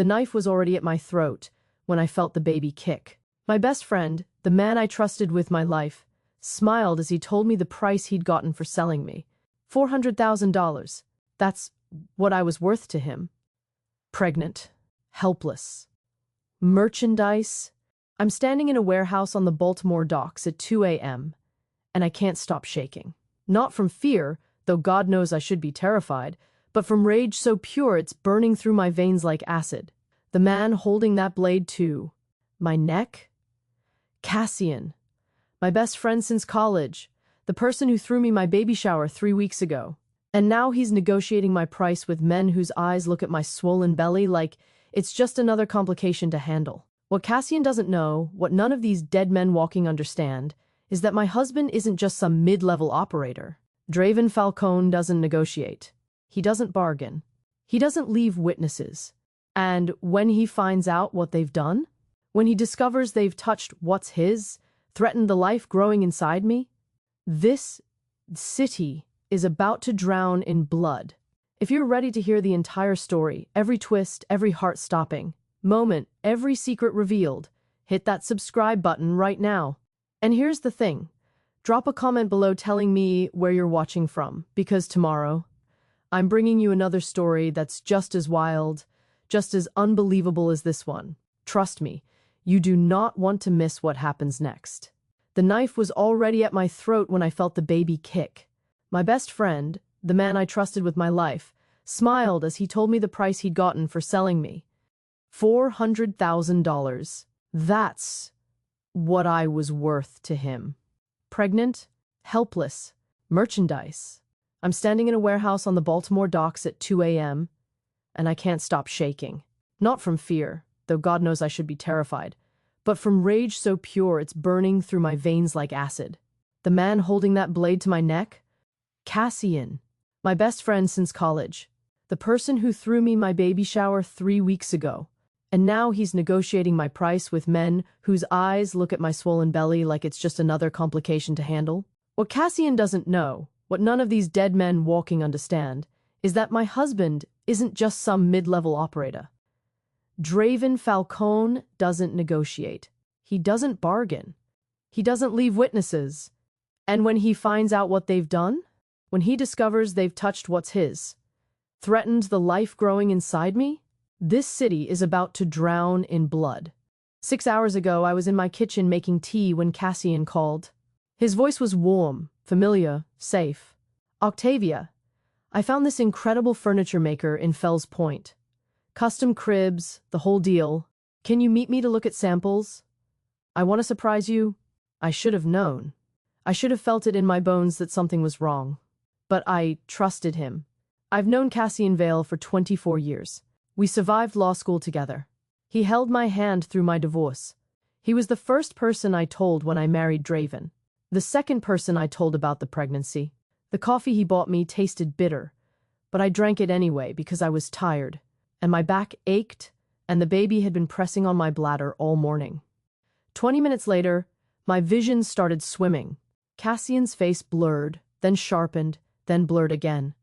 The knife was already at my throat when I felt the baby kick. My best friend, the man I trusted with my life, smiled as he told me the price he'd gotten for selling me. $400,000. That's what I was worth to him. Pregnant. Helpless. Merchandise. I'm standing in a warehouse on the Baltimore docks at 2 a.m., and I can't stop shaking. Not from fear, though God knows I should be terrified, but from rage so pure it's burning through my veins like acid. The man holding that blade to my neck? Cassian. My best friend since college. The person who threw me my baby shower 3 weeks ago. And now he's negotiating my price with men whose eyes look at my swollen belly like it's just another complication to handle. What Cassian doesn't know, what none of these dead men walking understand, is that my husband isn't just some mid-level operator. Draven Falcone doesn't negotiate. He doesn't bargain. He doesn't leave witnesses. And when he finds out what they've done, when he discovers they've touched what's his, threatened the life growing inside me, this city is about to drown in blood. If you're ready to hear the entire story, every twist, every heart-stopping moment, every secret revealed, hit that subscribe button right now. And here's the thing. Drop a comment below telling me where you're watching from, because tomorrow, I'm bringing you another story that's just as wild, just as unbelievable as this one. Trust me, you do not want to miss what happens next. The knife was already at my throat when I felt the baby kick. My best friend, the man I trusted with my life, smiled as he told me the price he'd gotten for selling me. $400,000. That's what I was worth to him. Pregnant, helpless, merchandise. I'm standing in a warehouse on the Baltimore docks at 2 a.m., and I can't stop shaking. Not from fear, though God knows I should be terrified, but from rage so pure it's burning through my veins like acid. The man holding that blade to my neck? Cassian. My best friend since college. The person who threw me my baby shower 3 weeks ago. And now he's negotiating my price with men whose eyes look at my swollen belly like it's just another complication to handle. What Cassian doesn't know, what none of these dead men walking understand, is that my husband isn't just some mid-level operator. Draven Falcone doesn't negotiate. He doesn't bargain. He doesn't leave witnesses. And when he finds out what they've done, when he discovers they've touched what's his, threatened the life growing inside me, this city is about to drown in blood. 6 hours ago, I was in my kitchen making tea when Cassian called. His voice was warm, familiar, safe. Octavia, I found this incredible furniture maker in Fells Point. Custom cribs, the whole deal. Can you meet me to look at samples? I want to surprise you. I should have known. I should have felt it in my bones that something was wrong. But I trusted him. I've known Cassian Vale for 24 years. We survived law school together. He held my hand through my divorce. He was the first person I told when I married Draven. The second person I told about the pregnancy. The coffee he bought me tasted bitter, but I drank it anyway because I was tired, and my back ached, and the baby had been pressing on my bladder all morning. 20 minutes later, my vision started swimming. Cassian's face blurred, then sharpened, then blurred again.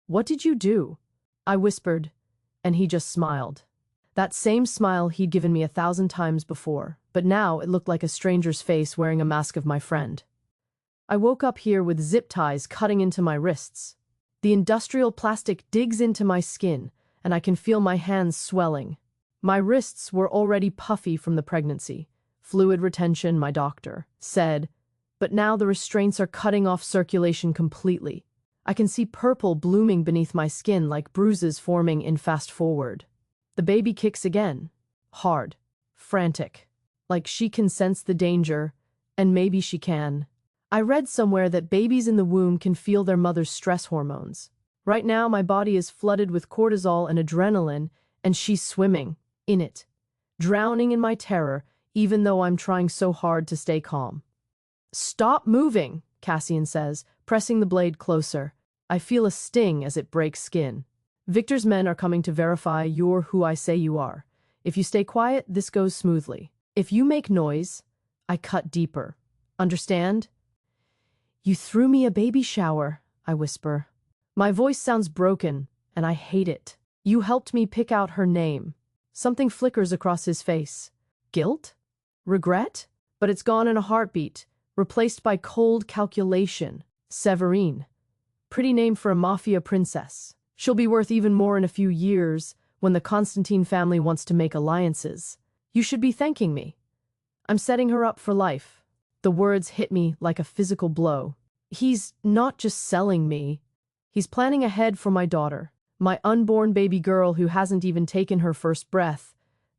"What did you do?" I whispered, and he just smiled. That same smile he'd given me 1,000 times before, but now it looked like a stranger's face wearing a mask of my friend. I woke up here with zip ties cutting into my wrists. The industrial plastic digs into my skin, and I can feel my hands swelling. My wrists were already puffy from the pregnancy. Fluid retention, my doctor said, but now the restraints are cutting off circulation completely. I can see purple blooming beneath my skin like bruises forming in fast forward. The baby kicks again. Hard. Frantic. Like she can sense the danger, and maybe she can. I read somewhere that babies in the womb can feel their mother's stress hormones. Right now, my body is flooded with cortisol and adrenaline, and she's swimming in it, drowning in my terror, even though I'm trying so hard to stay calm. "Stop moving," Cassian says, pressing the blade closer. I feel a sting as it breaks skin. "Victor's men are coming to verify you're who I say you are. If you stay quiet, this goes smoothly. If you make noise, I cut deeper. Understand?" "You threw me a baby shower," I whisper. My voice sounds broken, and I hate it. "You helped me pick out her name. Something flickers across his face. Guilt? Regret? But it's gone in a heartbeat, replaced by cold calculation. Severine. Pretty name for a mafia princess. She'll be worth even more in a few years when the Constantine family wants to make alliances. You should be thanking me. I'm setting her up for life. The words hit me like a physical blow. He's not just selling me. He's planning ahead for my daughter, my unborn baby girl who hasn't even taken her first breath.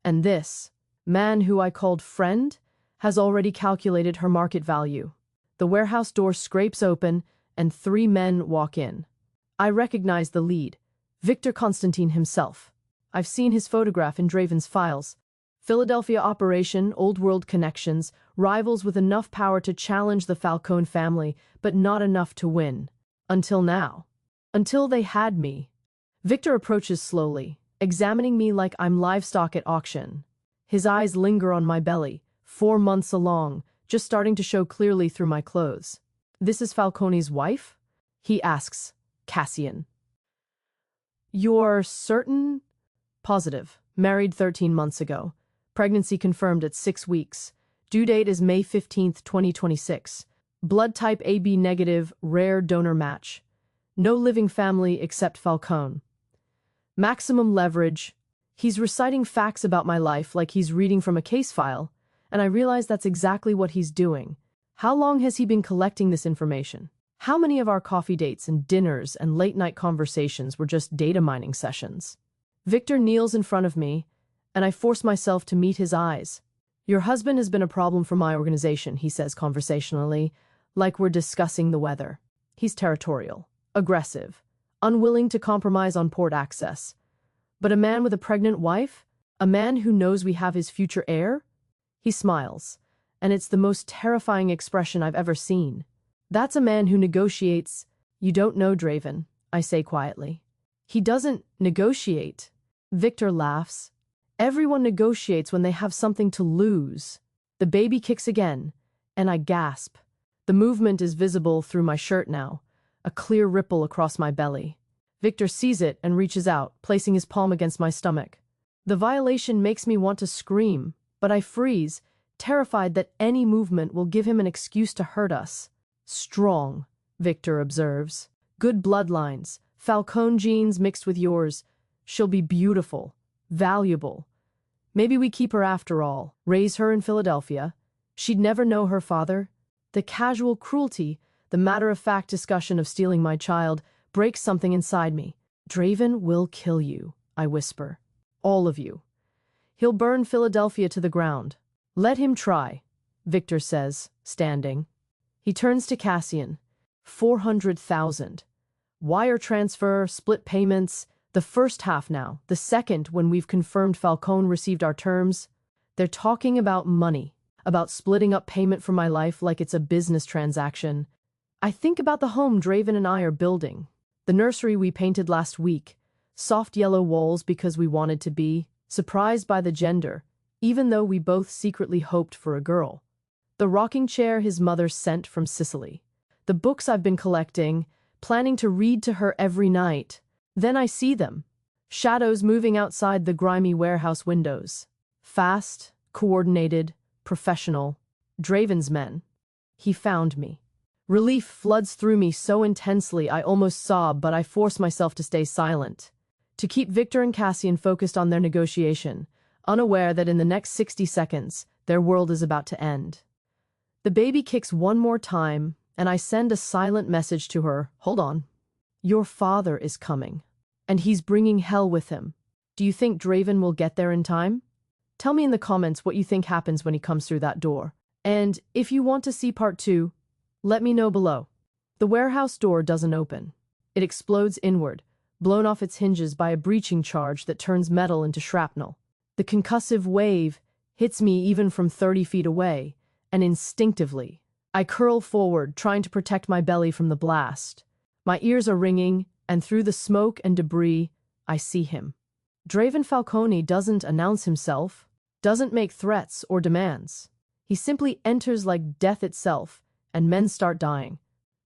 And this man who I called friend has already calculated her market value. The warehouse door scrapes open and 3 men walk in. I recognize the lead, Victor Constantine himself. I've seen his photograph in Draven's files. Philadelphia operation, old world connections, rivals with enough power to challenge the Falcone family, but not enough to win. Until now. Until they had me. Victor approaches slowly, examining me like I'm livestock at auction. His eyes linger on my belly, 4 months along, just starting to show clearly through my clothes. This is Falcone's wife? He asks, Cassian. You're certain? Positive. Married 13 months ago. Pregnancy confirmed at 6 weeks. Due date is May 15, 2026. Blood type AB negative, rare donor match. No living family except Falcone. Maximum leverage. He's reciting facts about my life like he's reading from a case file, and I realize that's exactly what he's doing. How long has he been collecting this information? How many of our coffee dates and dinners and late-night conversations were just data mining sessions? Victor kneels in front of me, and I force myself to meet his eyes. Your husband has been a problem for my organization, he says conversationally, like we're discussing the weather. He's territorial, aggressive, unwilling to compromise on port access. But a man with a pregnant wife? A man who knows we have his future heir? He smiles, and it's the most terrifying expression I've ever seen. That's a man who negotiates. You don't know Draven, I say quietly. He doesn't negotiate. Victor laughs. Everyone negotiates when they have something to lose. The baby kicks again, and I gasp. The movement is visible through my shirt now, a clear ripple across my belly. Victor sees it and reaches out, placing his palm against my stomach. The violation makes me want to scream, but I freeze, terrified that any movement will give him an excuse to hurt us. Strong, Victor observes. Good bloodlines, Falcone genes mixed with yours. She'll be beautiful, valuable. Maybe we keep her after all, raise her in Philadelphia. She'd never know her father. The casual cruelty, the matter-of-fact discussion of stealing my child, breaks something inside me. Draven will kill you, I whisper. All of you. He'll burn Philadelphia to the ground. Let him try, Victor says, standing. He turns to Cassian. 400,000. Wire transfer, split payments. The first half now. The second, when we've confirmed Falcone received our terms. They're talking about money. About splitting up payment for my life like it's a business transaction. I think about the home Draven and I are building. The nursery we painted last week. Soft yellow walls because we wanted to be. Surprised by the gender, even though we both secretly hoped for a girl. The rocking chair his mother sent from Sicily. The books I've been collecting, planning to read to her every night. Then I see them. Shadows moving outside the grimy warehouse windows. Fast, coordinated, professional. Draven's men. He found me. Relief floods through me so intensely I almost sob, but I force myself to stay silent. To keep Victor and Cassian focused on their negotiation, unaware that in the next 60 seconds, their world is about to end. The baby kicks one more time, and I send a silent message to her. Hold on. Your father is coming, and he's bringing hell with him. Do you think Draven will get there in time? Tell me in the comments what you think happens when he comes through that door. And if you want to see part 2, let me know below. The warehouse door doesn't open. It explodes inward, blown off its hinges by a breaching charge that turns metal into shrapnel. The concussive wave hits me even from 30 feet away, and instinctively, I curl forward, trying to protect my belly from the blast. My ears are ringing, and through the smoke and debris, I see him. Draven Falcone doesn't announce himself, doesn't make threats or demands. He simply enters like death itself, and men start dying.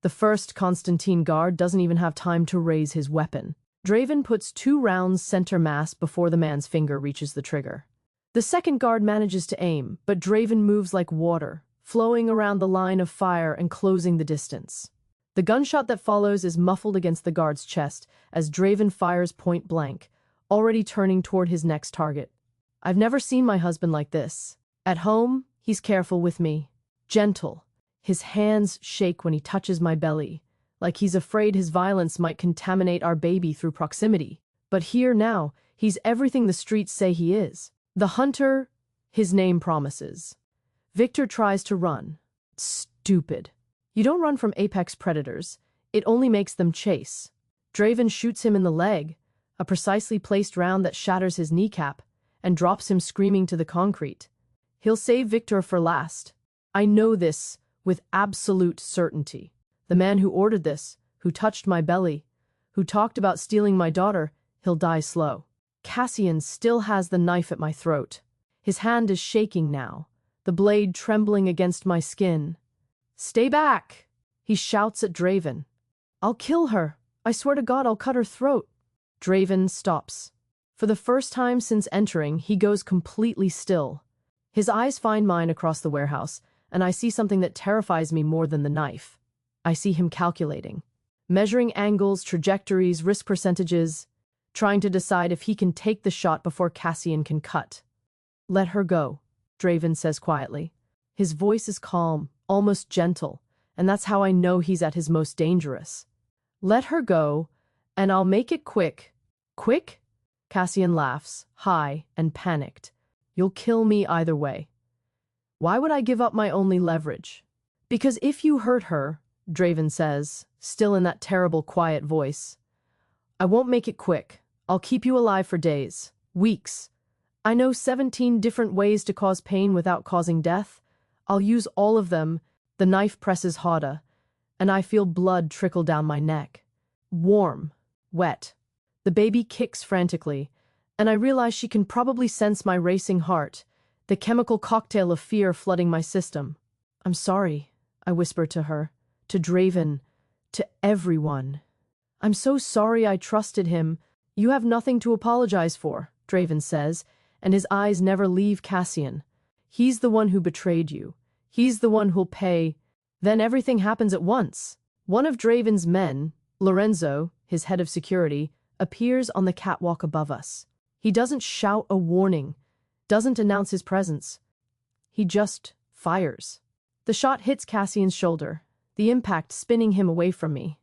The first Constantine guard doesn't even have time to raise his weapon. Draven puts 2 rounds center mass before the man's finger reaches the trigger. The second guard manages to aim, but Draven moves like water, flowing around the line of fire and closing the distance. The gunshot that follows is muffled against the guard's chest as Draven fires point blank, already turning toward his next target. I've never seen my husband like this. At home, he's careful with me, gentle. His hands shake when he touches my belly, like he's afraid his violence might contaminate our baby through proximity. But here now, he's everything the streets say he is. The hunter, his name promises. Victor tries to run. Stupid. You don't run from apex predators. It only makes them chase. Draven shoots him in the leg, a precisely placed round that shatters his kneecap and drops him screaming to the concrete. He'll save Victor for last. I know this with absolute certainty. The man who ordered this, who touched my belly, who talked about stealing my daughter, he'll die slow. Cassian still has the knife at my throat. His hand is shaking now, the blade trembling against my skin. Stay back! He shouts at Draven. I'll kill her. I swear to God I'll cut her throat. Draven stops. For the first time since entering, he goes completely still. His eyes find mine across the warehouse, and I see something that terrifies me more than the knife. I see him calculating, measuring angles, trajectories, risk percentages, trying to decide if he can take the shot before Cassian can cut. Let her go, Draven says quietly. His voice is calm, almost gentle, and that's how I know he's at his most dangerous. Let her go, and I'll make it quick. Quick? Cassian laughs, high and panicked. You'll kill me either way. Why would I give up my only leverage? Because if you hurt her, Draven says, still in that terrible quiet voice, I won't make it quick. I'll keep you alive for days, weeks. I know 17 different ways to cause pain without causing death. I'll use all of them. The knife presses harder, and I feel blood trickle down my neck. Warm, wet. The baby kicks frantically, and I realize she can probably sense my racing heart, the chemical cocktail of fear flooding my system. I'm sorry, I whisper to her, to Draven, to everyone. I'm so sorry I trusted him. You have nothing to apologize for, Draven says, and his eyes never leave Cassian. He's the one who betrayed you. He's the one who'll pay. Then everything happens at once. One of Draven's men, Lorenzo, his head of security, appears on the catwalk above us. He doesn't shout a warning, doesn't announce his presence. He just fires. The shot hits Cassian's shoulder, the impact spinning him away from me.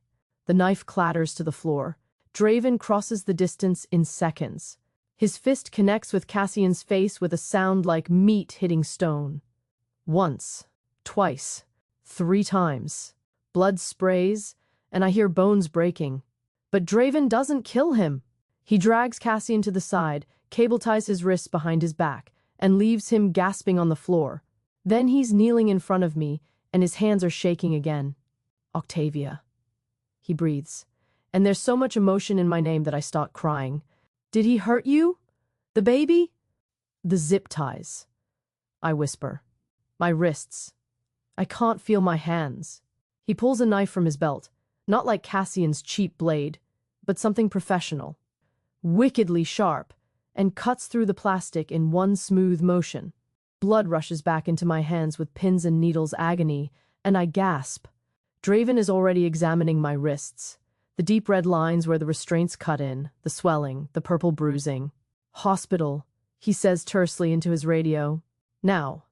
The knife clatters to the floor. Draven crosses the distance in seconds. His fist connects with Cassian's face with a sound like meat hitting stone. Once, twice, 3 times. Blood sprays, and I hear bones breaking. But Draven doesn't kill him. He drags Cassian to the side, cable ties his wrists behind his back, and leaves him gasping on the floor. Then he's kneeling in front of me, and his hands are shaking again. Octavia. He breathes. And there's so much emotion in my name that I start crying. Did he hurt you? The baby? The zip ties. I whisper. My wrists. I can't feel my hands. He pulls a knife from his belt, not like Cassian's cheap blade, but something professional, wickedly sharp, and cuts through the plastic in one smooth motion. Blood rushes back into my hands with pins and needles agony, and I gasp. Draven is already examining my wrists, the deep red lines where the restraints cut in, the swelling, the purple bruising. Hospital, he says tersely into his radio. Now,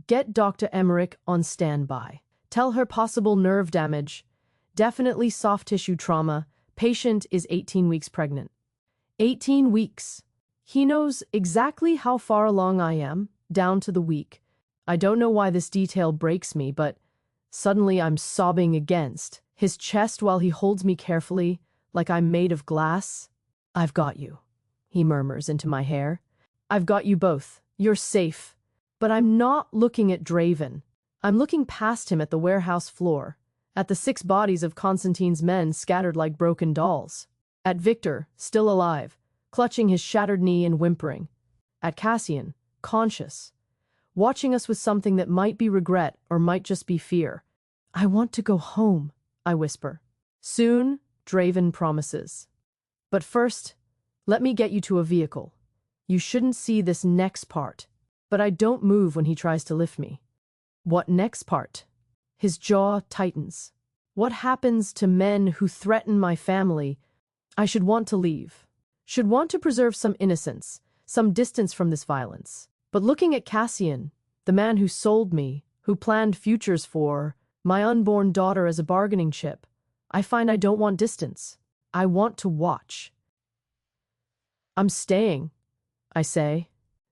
get Dr. Emmerich on standby. Tell her possible nerve damage. Definitely soft tissue trauma. Patient is 18 weeks pregnant. 18 weeks. He knows exactly how far along I am, down to the week. I don't know why this detail breaks me, but suddenly I'm sobbing against his chest while he holds me carefully, like I'm made of glass. I've got you, he murmurs into my hair. I've got you both. You're safe. But I'm not looking at Draven. I'm looking past him at the warehouse floor, at the 6 bodies of Constantine's men scattered like broken dolls, at Victor, still alive, clutching his shattered knee and whimpering, at Cassian, conscious, watching us with something that might be regret or might just be fear. I want to go home, I whisper. Soon, Draven promises. But first, let me get you to a vehicle. You shouldn't see this next part. But I don't move when he tries to lift me. What next part? His jaw tightens. What happens to men who threaten my family? I should want to leave. Should want to preserve some innocence, some distance from this violence. But looking at Cassian, the man who sold me, who planned futures for my unborn daughter as a bargaining chip, I find I don't want distance. I want to watch. I'm staying, I say.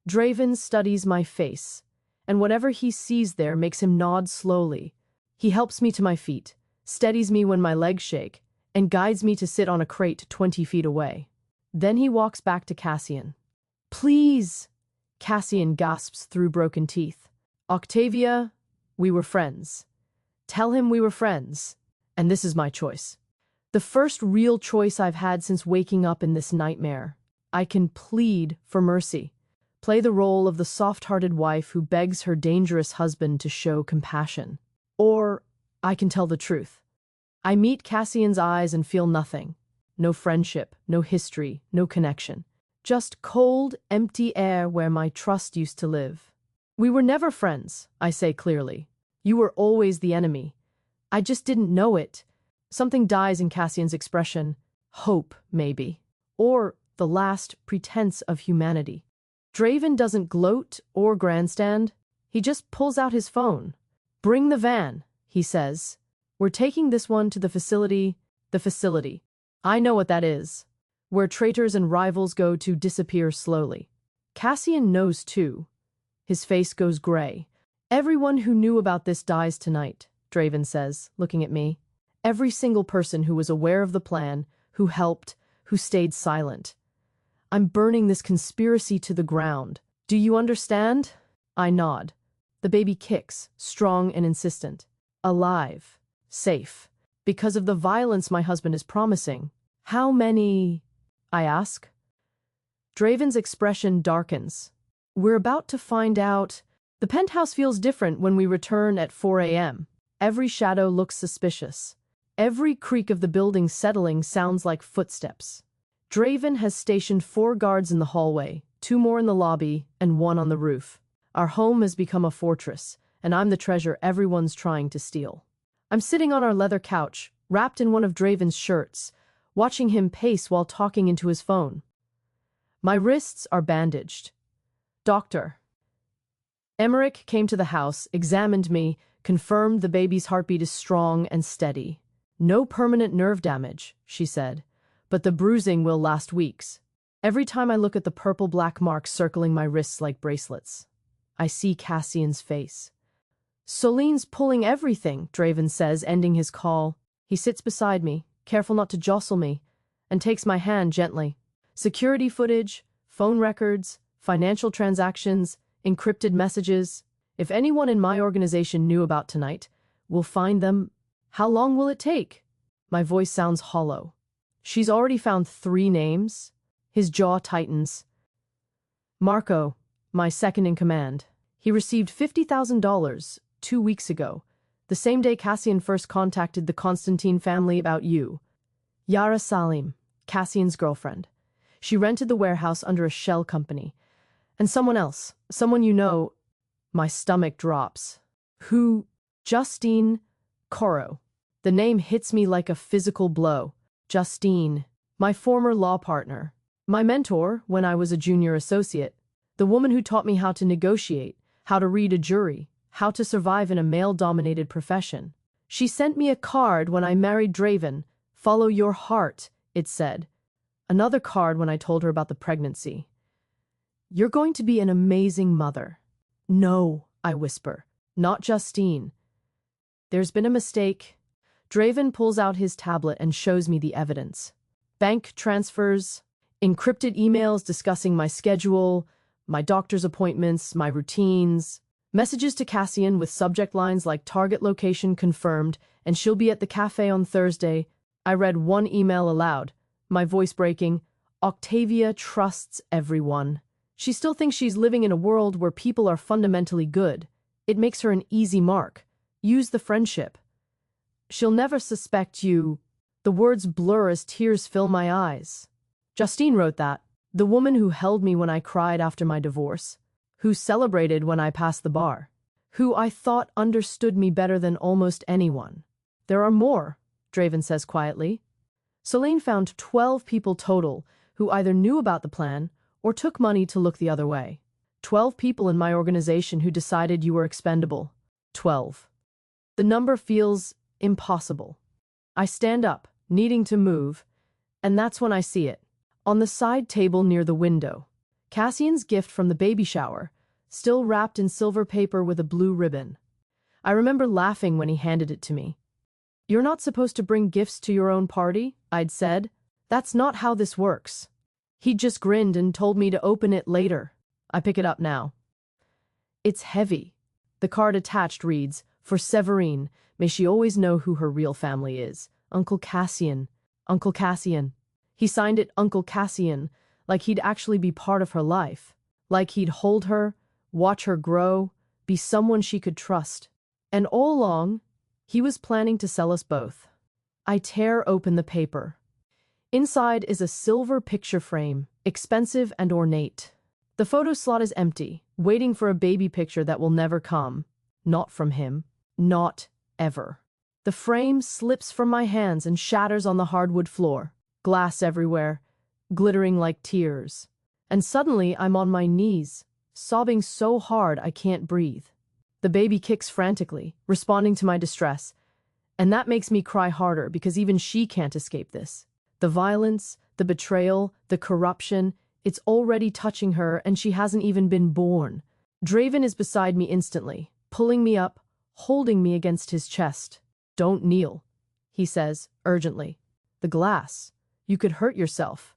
Draven studies my face, and whatever he sees there makes him nod slowly. He helps me to my feet, steadies me when my legs shake, and guides me to sit on a crate 20 feet away. Then he walks back to Cassian. Please, Cassian gasps through broken teeth. Octavia, we were friends. Tell him we were friends. And this is my choice. The first real choice I've had since waking up in this nightmare. I can plead for mercy. Play the role of the soft-hearted wife who begs her dangerous husband to show compassion. Or I can tell the truth. I meet Cassian's eyes and feel nothing. No friendship, no history, no connection. Just cold, empty air where my trust used to live. We were never friends, I say clearly. You were always the enemy. I just didn't know it. Something dies in Cassian's expression. Hope, maybe. Or the last pretense of humanity. Draven doesn't gloat or grandstand. He just pulls out his phone. Bring the van, he says. We're taking this one to the facility. The facility. I know what that is. Where traitors and rivals go to disappear slowly. Cassian knows too. His face goes gray. Everyone who knew about this dies tonight, Draven says, looking at me. Every single person who was aware of the plan, who helped, who stayed silent. I'm burning this conspiracy to the ground. Do you understand? I nod. The baby kicks, strong and insistent. Alive. Safe. Because of the violence my husband is promising. How many? I ask. Draven's expression darkens. We're about to find out. The penthouse feels different when we return at 4 a.m. Every shadow looks suspicious. Every creak of the building settling sounds like footsteps. Draven has stationed 4 guards in the hallway, 2 more in the lobby, and 1 on the roof. Our home has become a fortress, and I'm the treasure everyone's trying to steal. I'm sitting on our leather couch, wrapped in one of Draven's shirts, watching him pace while talking into his phone. My wrists are bandaged. Doctor. Emmerich came to the house, examined me, confirmed the baby's heartbeat is strong and steady. No permanent nerve damage, she said, but the bruising will last weeks. Every time I look at the purple-black marks circling my wrists like bracelets, I see Cassian's face. Soline's pulling everything, Draven says, ending his call. He sits beside me, careful not to jostle me, and takes my hand gently. Security footage, phone records, financial transactions, encrypted messages. If anyone in my organization knew about tonight, we'll find them. How long will it take? My voice sounds hollow. She's already found 3 names. His jaw tightens. Marco, my second in command. He received $50,000 2 weeks ago, the same day Cassian first contacted the Constantine family about you. Yara Salim, Cassian's girlfriend. She rented the warehouse under a shell company. And someone else, someone you know. My stomach drops. Who? Justine Coro. The name hits me like a physical blow. Justine, my former law partner. My mentor when I was a junior associate. The woman who taught me how to negotiate, how to read a jury, how to survive in a male-dominated profession. She sent me a card when I married Draven. Follow your heart, it said. Another card when I told her about the pregnancy. You're going to be an amazing mother. No, I whisper. Not Justine. There's been a mistake. Draven pulls out his tablet and shows me the evidence. Bank transfers, encrypted emails discussing my schedule, my doctor's appointments, my routines, messages to Cassian with subject lines like target location confirmed and she'll be at the cafe on Thursday. I read one email aloud, my voice breaking. Octavia trusts everyone. She still thinks she's living in a world where people are fundamentally good. It makes her an easy mark. Use the friendship. She'll never suspect you. The words blur as tears fill my eyes. Justine wrote that. The woman who held me when I cried after my divorce, who celebrated when I passed the bar, who I thought understood me better than almost anyone. There are more, Draven says quietly. Selene found 12 people total who either knew about the plan or took money to look the other way. 12 people in my organization who decided you were expendable. 12. The number feels impossible. I stand up, needing to move, and that's when I see it. On the side table near the window, Cassian's gift from the baby shower, still wrapped in silver paper with a blue ribbon. I remember laughing when he handed it to me. "You're not supposed to bring gifts to your own party," I'd said. "That's not how this works." He just grinned and told me to open it later. I pick it up now. It's heavy. The card attached reads, "For Severine, may she always know who her real family is. Uncle Cassian. Uncle Cassian." He signed it Uncle Cassian, like he'd actually be part of her life. Like he'd hold her, watch her grow, be someone she could trust. And all along, he was planning to sell us both. I tear open the paper. Inside is a silver picture frame, expensive and ornate. The photo slot is empty, waiting for a baby picture that will never come. Not from him. Not ever. The frame slips from my hands and shatters on the hardwood floor. Glass everywhere, glittering like tears. And suddenly I'm on my knees, sobbing so hard I can't breathe. The baby kicks frantically, responding to my distress. And that makes me cry harder because even she can't escape this. The violence, the betrayal, the corruption, it's already touching her and she hasn't even been born. Draven is beside me instantly, pulling me up, holding me against his chest. "Don't kneel," he says, urgently. "The glass. You could hurt yourself.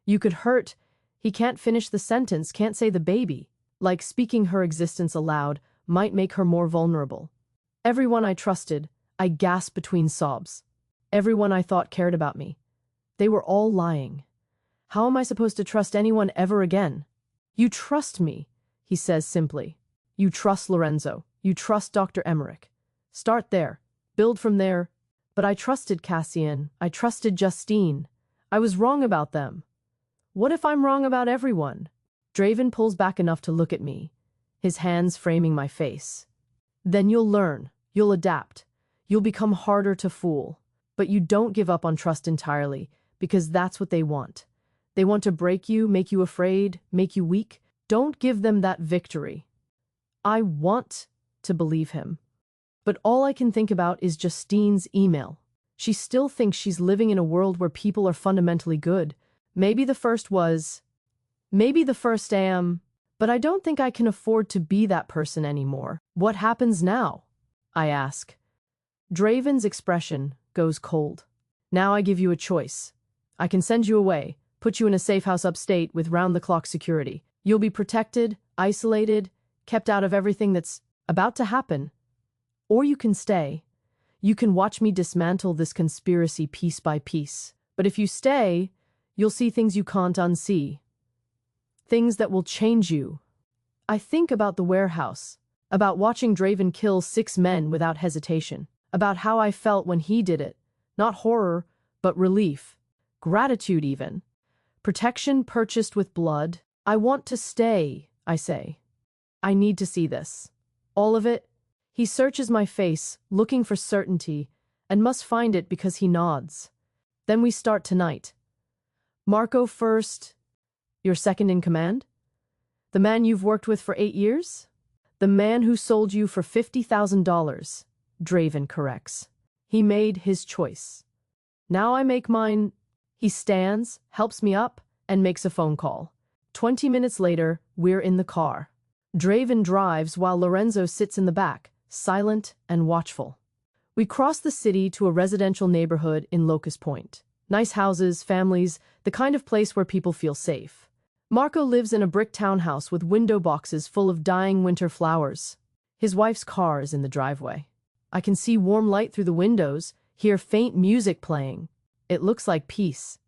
You could hurt—" He can't finish the sentence, can't say the baby. Like speaking her existence aloud might make her more vulnerable. Everyone I trusted, I gasp between sobs. Everyone I thought cared about me. They were all lying. How am I supposed to trust anyone ever again? "You trust me," he says simply. "You trust Lorenzo. You trust Dr. Emmerich. Start there. Build from there." But I trusted Cassian. I trusted Justine. I was wrong about them. What if I'm wrong about everyone? Draven pulls back enough to look at me, his hands framing my face. "Then you'll learn. You'll adapt. You'll become harder to fool. But you don't give up on trust entirely, because that's what they want. They want to break you, make you afraid, make you weak. Don't give them that victory." I want to believe him. But all I can think about is Justine's email. She still thinks she's living in a world where people are fundamentally good. Maybe the first am, but I don't think I can afford to be that person anymore. What happens now? I ask. Draven's expression goes cold. "Now I give you a choice. I can send you away, put you in a safe house upstate with round-the-clock security. You'll be protected, isolated, kept out of everything that's about to happen. Or you can stay. You can watch me dismantle this conspiracy piece by piece. But if you stay, you'll see things you can't unsee. Things that will change you." I think about the warehouse, about watching Draven kill 6 men without hesitation, about how I felt when he did it. Not horror, but relief. Gratitude even. Protection purchased with blood. "I want to stay," I say. "I need to see this. All of it." He searches my face, looking for certainty, and must find it because he nods. "Then we start tonight. Marco first. Your second in command? The man you've worked with for 8 years? The man who sold you for $50,000, Draven corrects. He made his choice. Now I make mine." He stands, helps me up, and makes a phone call. 20 minutes later, we're in the car. Draven drives while Lorenzo sits in the back, silent and watchful. We cross the city to a residential neighborhood in Locust Point. Nice houses, families, the kind of place where people feel safe. Marco lives in a brick townhouse with window boxes full of dying winter flowers. His wife's car is in the driveway. I can see warm light through the windows, hear faint music playing. It looks like peace,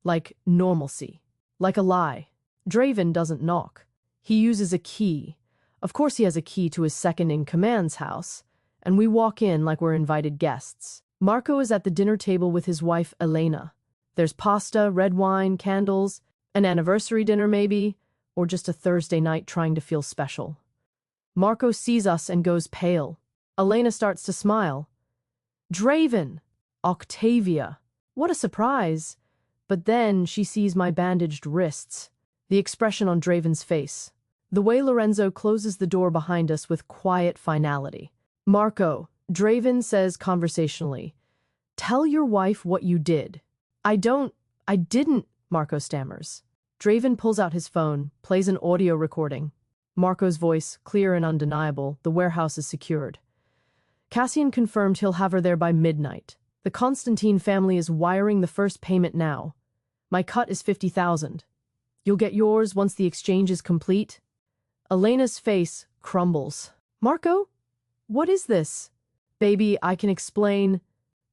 like normalcy, like a lie. Draven doesn't knock. He uses a key. Of course he has a key to his second-in-command's house, and we walk in like we're invited guests. Marco is at the dinner table with his wife, Elena. There's pasta, red wine, candles, an anniversary dinner maybe, or just a Thursday night trying to feel special. Marco sees us and goes pale. Elena starts to smile. Draven! Octavia! What a surprise! But then she sees my bandaged wrists, the expression on Draven's face, the way Lorenzo closes the door behind us with quiet finality. Marco, Draven says conversationally, tell your wife what you did. I didn't, Marco stammers. Draven pulls out his phone, plays an audio recording. Marco's voice, clear and undeniable, the warehouse is secured. Cassian confirmed he'll have her there by midnight. The Constantine family is wiring the first payment now. My cut is 50,000. You'll get yours once the exchange is complete. Elena's face crumbles. Marco? What is this? Baby, I can explain.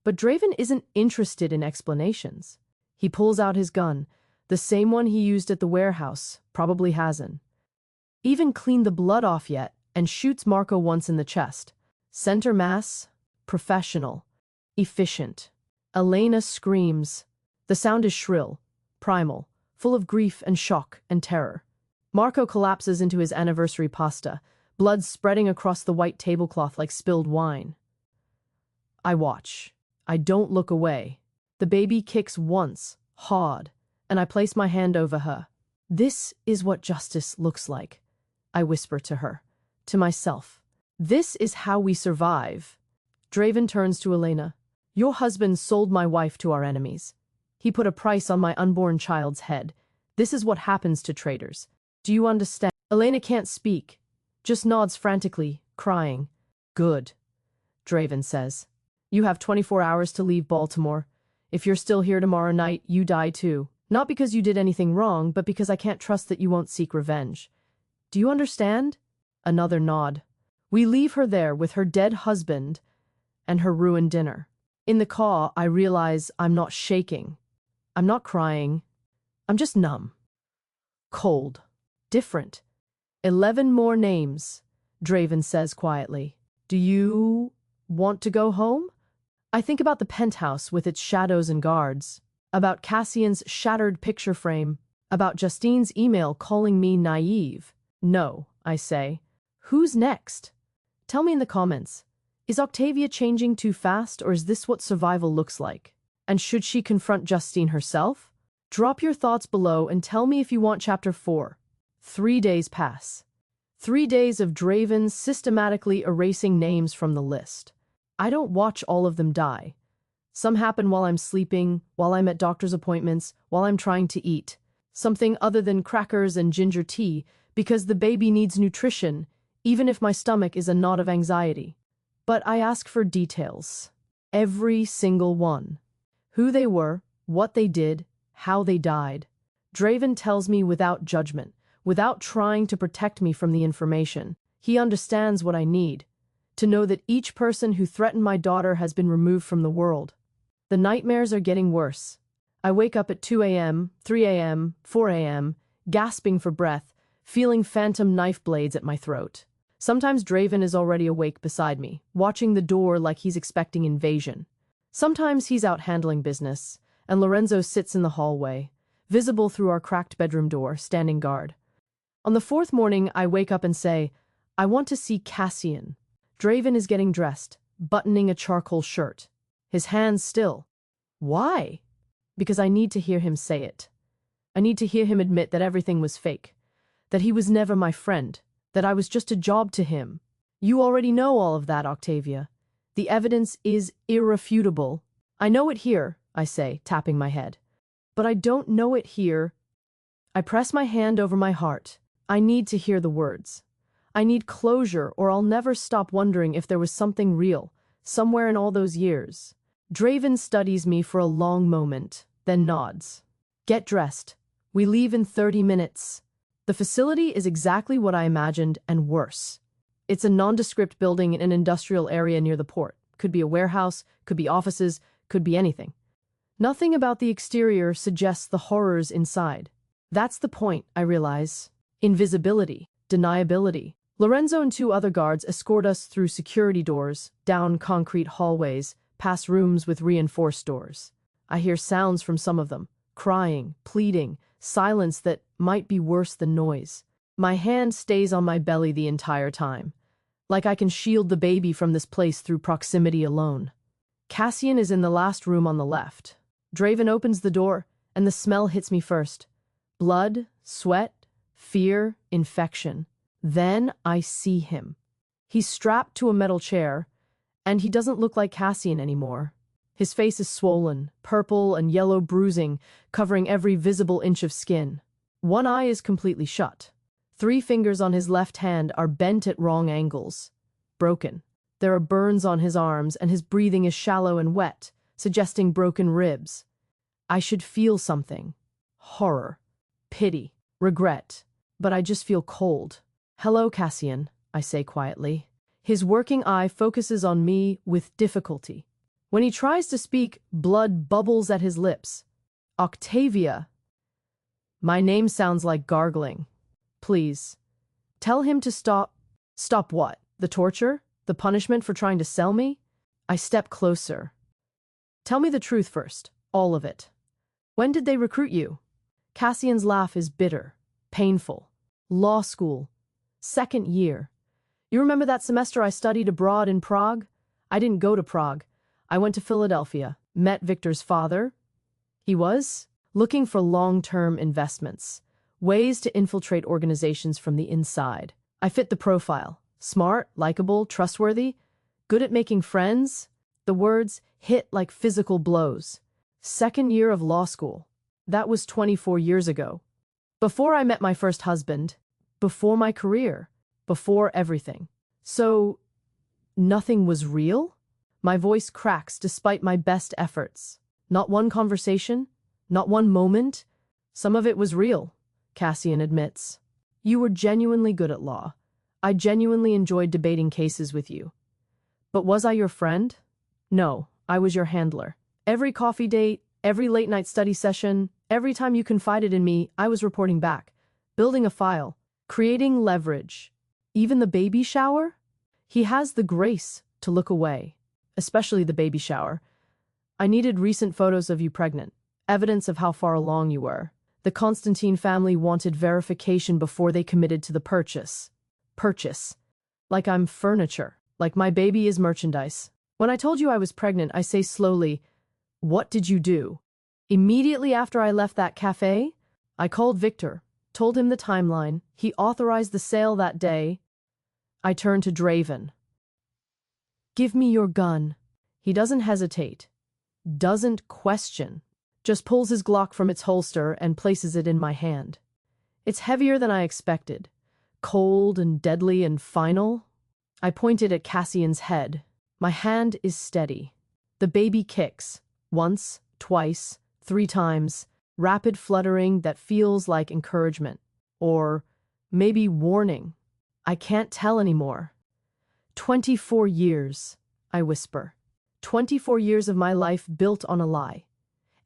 But Draven isn't interested in explanations. He pulls out his gun, the same one he used at the warehouse, probably hasn't even cleaned the blood off yet, and shoots Marco once in the chest. Center mass, professional, efficient. Elena screams. The sound is shrill, primal, full of grief and shock and terror. Marco collapses into his anniversary pasta, blood spreading across the white tablecloth like spilled wine. I watch. I don't look away. The baby kicks once, hard, and I place my hand over her. This is what justice looks like, I whisper to her, to myself. This is how we survive. Draven turns to Elena. Your husband sold my wife to our enemies. He put a price on my unborn child's head. This is what happens to traitors. Do you understand? Elena can't speak, just nods frantically, crying. Good, Draven says. You have 24 hours to leave Baltimore. If you're still here tomorrow night, you die too. Not because you did anything wrong, but because I can't trust that you won't seek revenge. Do you understand? Another nod. We leave her there with her dead husband and her ruined dinner. In the car, I realize I'm not shaking. I'm not crying. I'm just numb. Cold. Different. 11 more names, Draven says quietly. Do you want to go home? I think about the penthouse with its shadows and guards, about Cassian's shattered picture frame, about Justine's email calling me naive. No, I say. Who's next? Tell me in the comments. Is Octavia changing too fast, or is this what survival looks like? And should she confront Justine herself? Drop your thoughts below and tell me if you want Chapter 4. 3 days pass. 3 days of Draven systematically erasing names from the list. I don't watch all of them die. Some happen while I'm sleeping, while I'm at doctor's appointments, while I'm trying to eat. Something other than crackers and ginger tea, because the baby needs nutrition, even if my stomach is a knot of anxiety. But I ask for details. Every single one. Who they were, what they did, how they died. Draven tells me without judgment, without trying to protect me from the information. He understands what I need. To know that each person who threatened my daughter has been removed from the world. The nightmares are getting worse. I wake up at 2 a.m., 3 a.m., 4 a.m., gasping for breath, feeling phantom knife blades at my throat. Sometimes Draven is already awake beside me, watching the door like he's expecting invasion. Sometimes he's out handling business, and Lorenzo sits in the hallway, visible through our cracked bedroom door, standing guard. On the 4th morning, I wake up and say, I want to see Cassian. Draven is getting dressed, buttoning a charcoal shirt. His hands still. Why? Because I need to hear him say it. I need to hear him admit that everything was fake, that he was never my friend, that I was just a job to him. You already know all of that, Octavia. The evidence is irrefutable. I know it here, I say, tapping my head. But I don't know it here. I press my hand over my heart. I need to hear the words. I need closure, or I'll never stop wondering if there was something real, somewhere in all those years. Draven studies me for a long moment, then nods. Get dressed. We leave in 30 minutes. The facility is exactly what I imagined, and worse. It's a nondescript building in an industrial area near the port. Could be a warehouse, could be offices, could be anything. Nothing about the exterior suggests the horrors inside. That's the point, I realize. Invisibility, deniability. Lorenzo and 2 other guards escort us through security doors, down concrete hallways, past rooms with reinforced doors. I hear sounds from some of them, crying, pleading, silence that might be worse than noise. My hand stays on my belly the entire time, like I can shield the baby from this place through proximity alone. Cassian is in the last room on the left. Draven opens the door, and the smell hits me first. Blood, sweat, fear, infection. Then I see him. He's strapped to a metal chair, and he doesn't look like Cassian anymore. His face is swollen, purple and yellow bruising, covering every visible inch of skin. One eye is completely shut. 3 fingers on his left hand are bent at wrong angles. Broken. There are burns on his arms, and his breathing is shallow and wet, suggesting broken ribs. I should feel something. Horror. Pity. Regret. But I just feel cold. "Hello, Cassian," I say quietly. His working eye focuses on me with difficulty. When he tries to speak, blood bubbles at his lips. "Octavia." My name sounds like gargling. "Please. Tell him to stop." "Stop what? The torture? The punishment for trying to sell me?" I step closer. "Tell me the truth first. All of it. When did they recruit you?" Cassian's laugh is bitter, painful. "Law school. 2nd year. You remember that semester I studied abroad in Prague? I didn't go to Prague. I went to Philadelphia, met Victor's father. He was looking for long-term investments, ways to infiltrate organizations from the inside. I fit the profile. Smart, likable, trustworthy, good at making friends. The words hit like physical blows. 2nd year of law school. That was 24 years ago. Before I met my first husband, before my career, before everything. So, nothing was real? My voice cracks despite my best efforts. Not one conversation, not one moment. Some of it was real, Cassian admits. You were genuinely good at law. I genuinely enjoyed debating cases with you. But was I your friend? No, I was your handler. Every coffee date, every late-night study session, every time you confided in me, I was reporting back, building a file, creating leverage. Even the baby shower? He has the grace to look away, especially the baby shower. I needed recent photos of you pregnant, evidence of how far along you were. The Constantine family wanted verification before they committed to the purchase. Purchase. Like I'm furniture, like my baby is merchandise. When I told you I was pregnant, I say slowly, "What did you do?" Immediately after I left that cafe, I called Victor, told him the timeline. He authorized the sale that day. I turned to Draven. "Give me your gun." He doesn't hesitate, doesn't question, just pulls his Glock from its holster and places it in my hand. It's heavier than I expected, cold and deadly and final. I point it at Cassian's head. My hand is steady. The baby kicks, once, twice, 3 times, rapid fluttering that feels like encouragement, or maybe warning. I can't tell anymore. 24 years, I whisper. 24 years of my life built on a lie.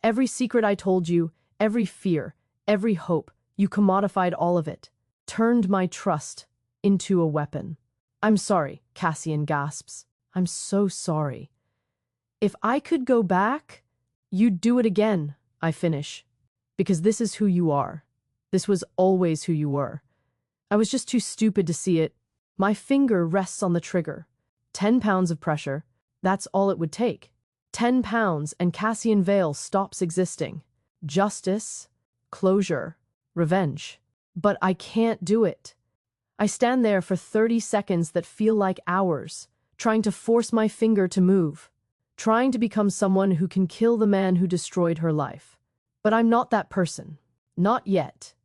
Every secret I told you, every fear, every hope, you commodified all of it, turned my trust into a weapon. "I'm sorry," Cassian gasps. "I'm so sorry. If I could go back, you'd do it again," I finish. "Because this is who you are. This was always who you were. I was just too stupid to see it." My finger rests on the trigger. 10 pounds of pressure. That's all it would take. 10 pounds and Cassian Vale stops existing. Justice, closure, revenge. But I can't do it. I stand there for 30 seconds that feel like hours, trying to force my finger to move, trying to become someone who can kill the man who destroyed her life. But I'm not that person. Not yet.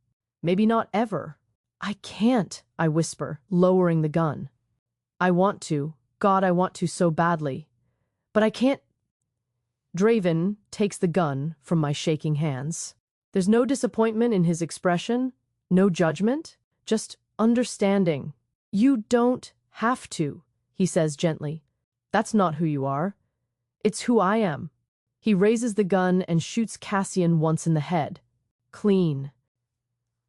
Maybe not ever. "I can't," I whisper, lowering the gun. "I want to. God, I want to so badly. But I can't." Draven takes the gun from my shaking hands. There's no disappointment in his expression, no judgment, just understanding. "You don't have to," he says gently. "That's not who you are. It's who I am." He raises the gun and shoots Cassian once in the head. Clean.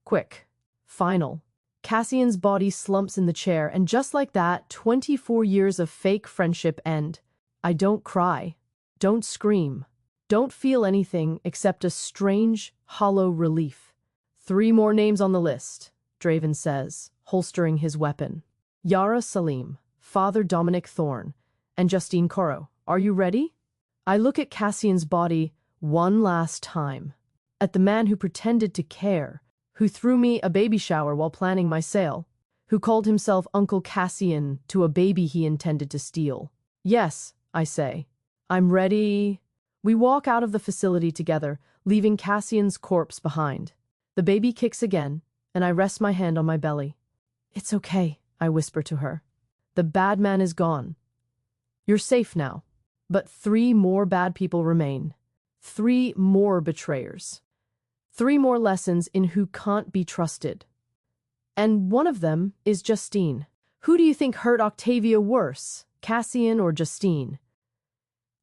Quick. Final. Cassian's body slumps in the chair, and just like that, 24 years of fake friendship end. I don't cry. Don't scream. Don't feel anything except a strange, hollow relief. 3 more names on the list, Draven says, holstering his weapon. Yara Salim, Father Dominic Thorne, and Justine Coro. Are you ready? I look at Cassian's body one last time. At the man who pretended to care, who threw me a baby shower while planning my sale, who called himself Uncle Cassian to a baby he intended to steal. Yes, I say. I'm ready. We walk out of the facility together, leaving Cassian's corpse behind. The baby kicks again, and I rest my hand on my belly. It's okay, I whisper to her. The bad man is gone. You're safe now. But 3 more bad people remain. 3 more betrayers. 3 more lessons in who can't be trusted. And one of them is Justine. Who do you think hurt Octavia worse, Cassian or Justine?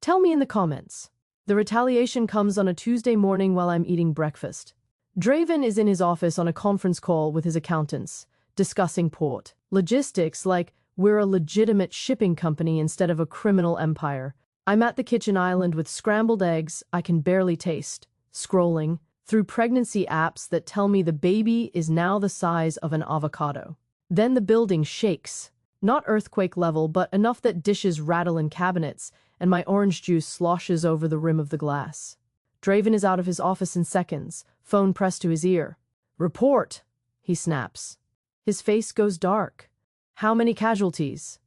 Tell me in the comments. The retaliation comes on a Tuesday morning while I'm eating breakfast. Draven is in his office on a conference call with his accountants, discussing port logistics like we're a legitimate shipping company instead of a criminal empire. I'm at the kitchen island with scrambled eggs I can barely taste, scrolling through pregnancy apps that tell me the baby is now the size of an avocado. Then the building shakes, not earthquake level, but enough that dishes rattle in cabinets, and my orange juice sloshes over the rim of the glass. Draven is out of his office in seconds, phone pressed to his ear. Report, he snaps. His face goes dark. How many casualties?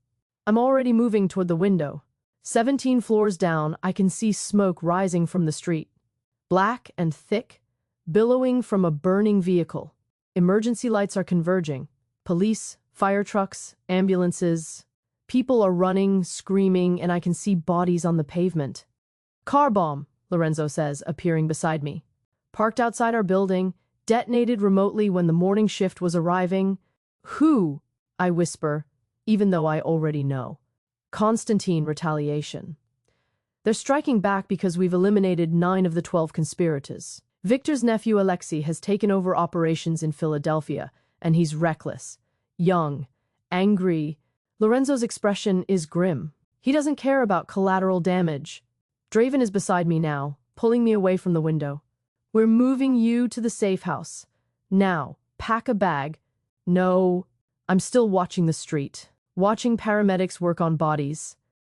I'm already moving toward the window. 17 floors down, I can see smoke rising from the street. Black and thick, billowing from a burning vehicle. Emergency lights are converging. Police, fire trucks, ambulances. People are running, screaming, and I can see bodies on the pavement. Car bomb, Lorenzo says, appearing beside me. Parked outside our building, detonated remotely when the morning shift was arriving. Who? I whisper, even though I already know. Constantine retaliation. They're striking back because we've eliminated 9 of the 12 conspirators. Victor's nephew Alexei has taken over operations in Philadelphia, and he's reckless, young, angry. Lorenzo's expression is grim. He doesn't care about collateral damage. Draven is beside me now, pulling me away from the window. We're moving you to the safe house. Now, pack a bag. No, I'm still watching the street, watching paramedics work on bodies.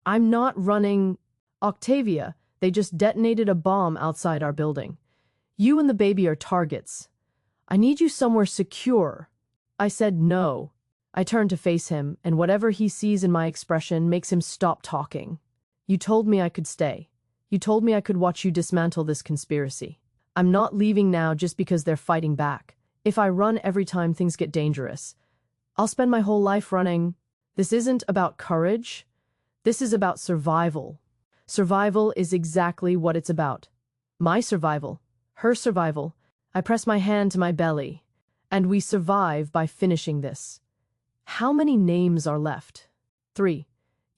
I'm not running. Octavia, they just detonated a bomb outside our building. You and the baby are targets. I need you somewhere secure. I said no. I turn to face him, and whatever he sees in my expression makes him stop talking. You told me I could stay. You told me I could watch you dismantle this conspiracy. I'm not leaving now just because they're fighting back. If I run every time things get dangerous, I'll spend my whole life running. This isn't about courage. This is about survival. Survival is exactly what it's about. My survival. Her survival. I press my hand to my belly. And we survive by finishing this. How many names are left? 3.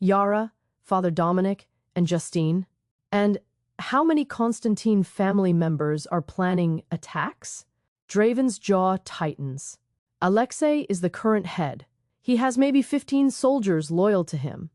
Yara, Father Dominic, and Justine. And how many Constantine family members are planning attacks? Draven's jaw tightens. Alexei is the current head. He has maybe 15 soldiers loyal to him,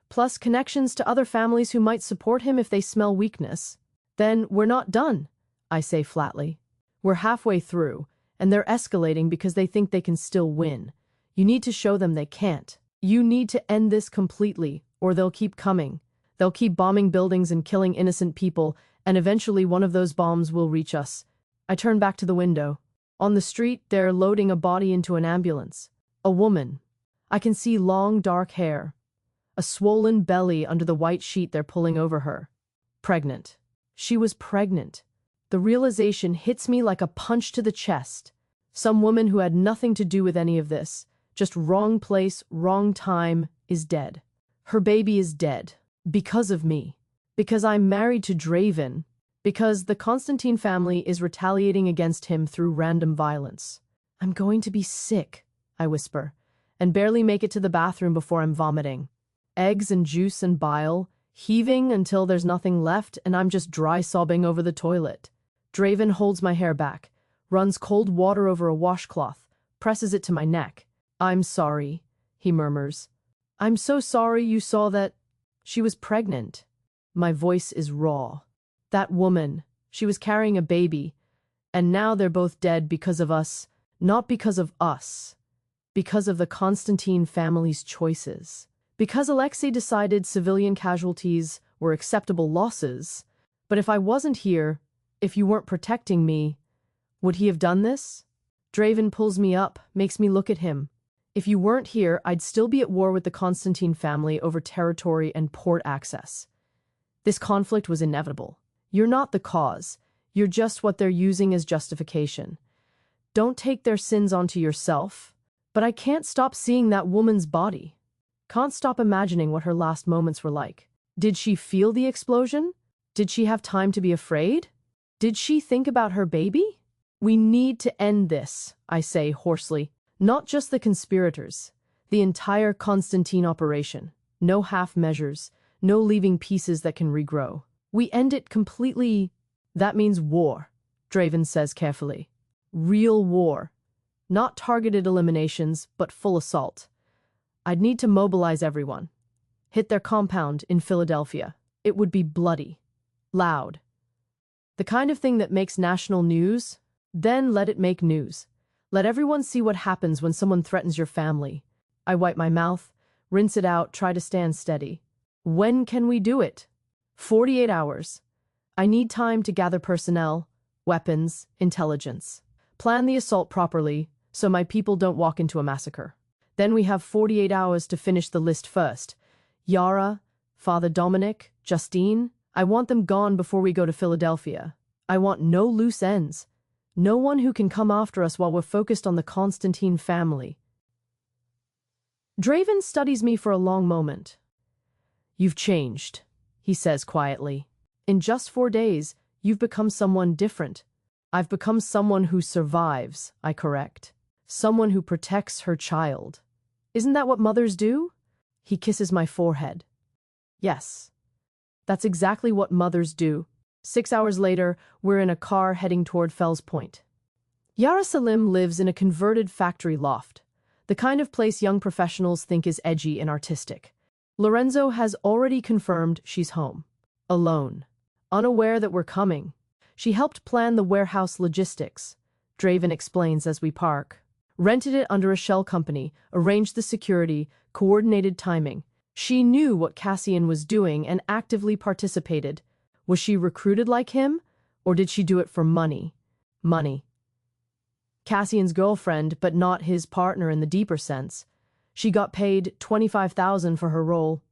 plus connections to other families who might support him if they smell weakness. Then we're not done, I say flatly. We're halfway through, and they're escalating because they think they can still win. You need to show them they can't. You need to end this completely, or they'll keep coming. They'll keep bombing buildings and killing innocent people, and eventually one of those bombs will reach us. I turn back to the window. On the street, they're loading a body into an ambulance. A woman. I can see long, dark hair. A swollen belly under the white sheet they're pulling over her. Pregnant. She was pregnant. The realization hits me like a punch to the chest. Some woman who had nothing to do with any of this, just wrong place, wrong time, is dead. Her baby is dead. Because of me. Because I'm married to Draven. Because the Constantine family is retaliating against him through random violence. I'm going to be sick, I whisper, and barely make it to the bathroom before I'm vomiting. Eggs and juice and bile, heaving until there's nothing left and I'm just dry sobbing over the toilet. Draven holds my hair back, runs cold water over a washcloth, presses it to my neck. I'm sorry, he murmurs. I'm so sorry you saw that. She was pregnant. My voice is raw. That woman, she was carrying a baby, and now they're both dead because of us, not because of us, because of the Constantine family's choices. Because Alexei decided civilian casualties were acceptable losses. But if I wasn't here, if you weren't protecting me, would he have done this? Draven pulls me up, makes me look at him. If you weren't here, I'd still be at war with the Constantine family over territory and port access. This conflict was inevitable. You're not the cause. You're just what they're using as justification. Don't take their sins onto yourself. But I can't stop seeing that woman's body. Can't stop imagining what her last moments were like. Did she feel the explosion? Did she have time to be afraid? Did she think about her baby? We need to end this, I say hoarsely. Not just the conspirators, the entire Constantine operation. No half measures, no leaving pieces that can regrow. We end it completely. That means war, Draven says carefully. Real war. Not targeted eliminations, but full assault. I'd need to mobilize everyone. Hit their compound in Philadelphia. It would be bloody. Loud. The kind of thing that makes national news. Then let it make news. Let everyone see what happens when someone threatens your family. I wipe my mouth, rinse it out, try to stand steady. When can we do it? 48 hours. I need time to gather personnel, weapons, intelligence. Plan the assault properly so my people don't walk into a massacre. Then we have 48 hours to finish the list first. Yara, Father Dominic, Justine, I want them gone before we go to Philadelphia. I want no loose ends. No one who can come after us while we're focused on the Constantine family. Draven studies me for a long moment. You've changed, he says quietly. In just 4 days, you've become someone different. I've become someone who survives, I correct. Someone who protects her child. Isn't that what mothers do? He kisses my forehead. Yes. That's exactly what mothers do. 6 hours later, we're in a car heading toward Fells Point. Yara Salim lives in a converted factory loft, the kind of place young professionals think is edgy and artistic. Lorenzo has already confirmed she's home. Alone. Unaware that we're coming. She helped plan the warehouse logistics, Draven explains as we park. Rented it under a shell company, arranged the security, coordinated timing. She knew what Cassian was doing and actively participated. Was she recruited like him, or did she do it for money? Money. Cassian's girlfriend, but not his partner in the deeper sense. She got paid $25,000 for her role.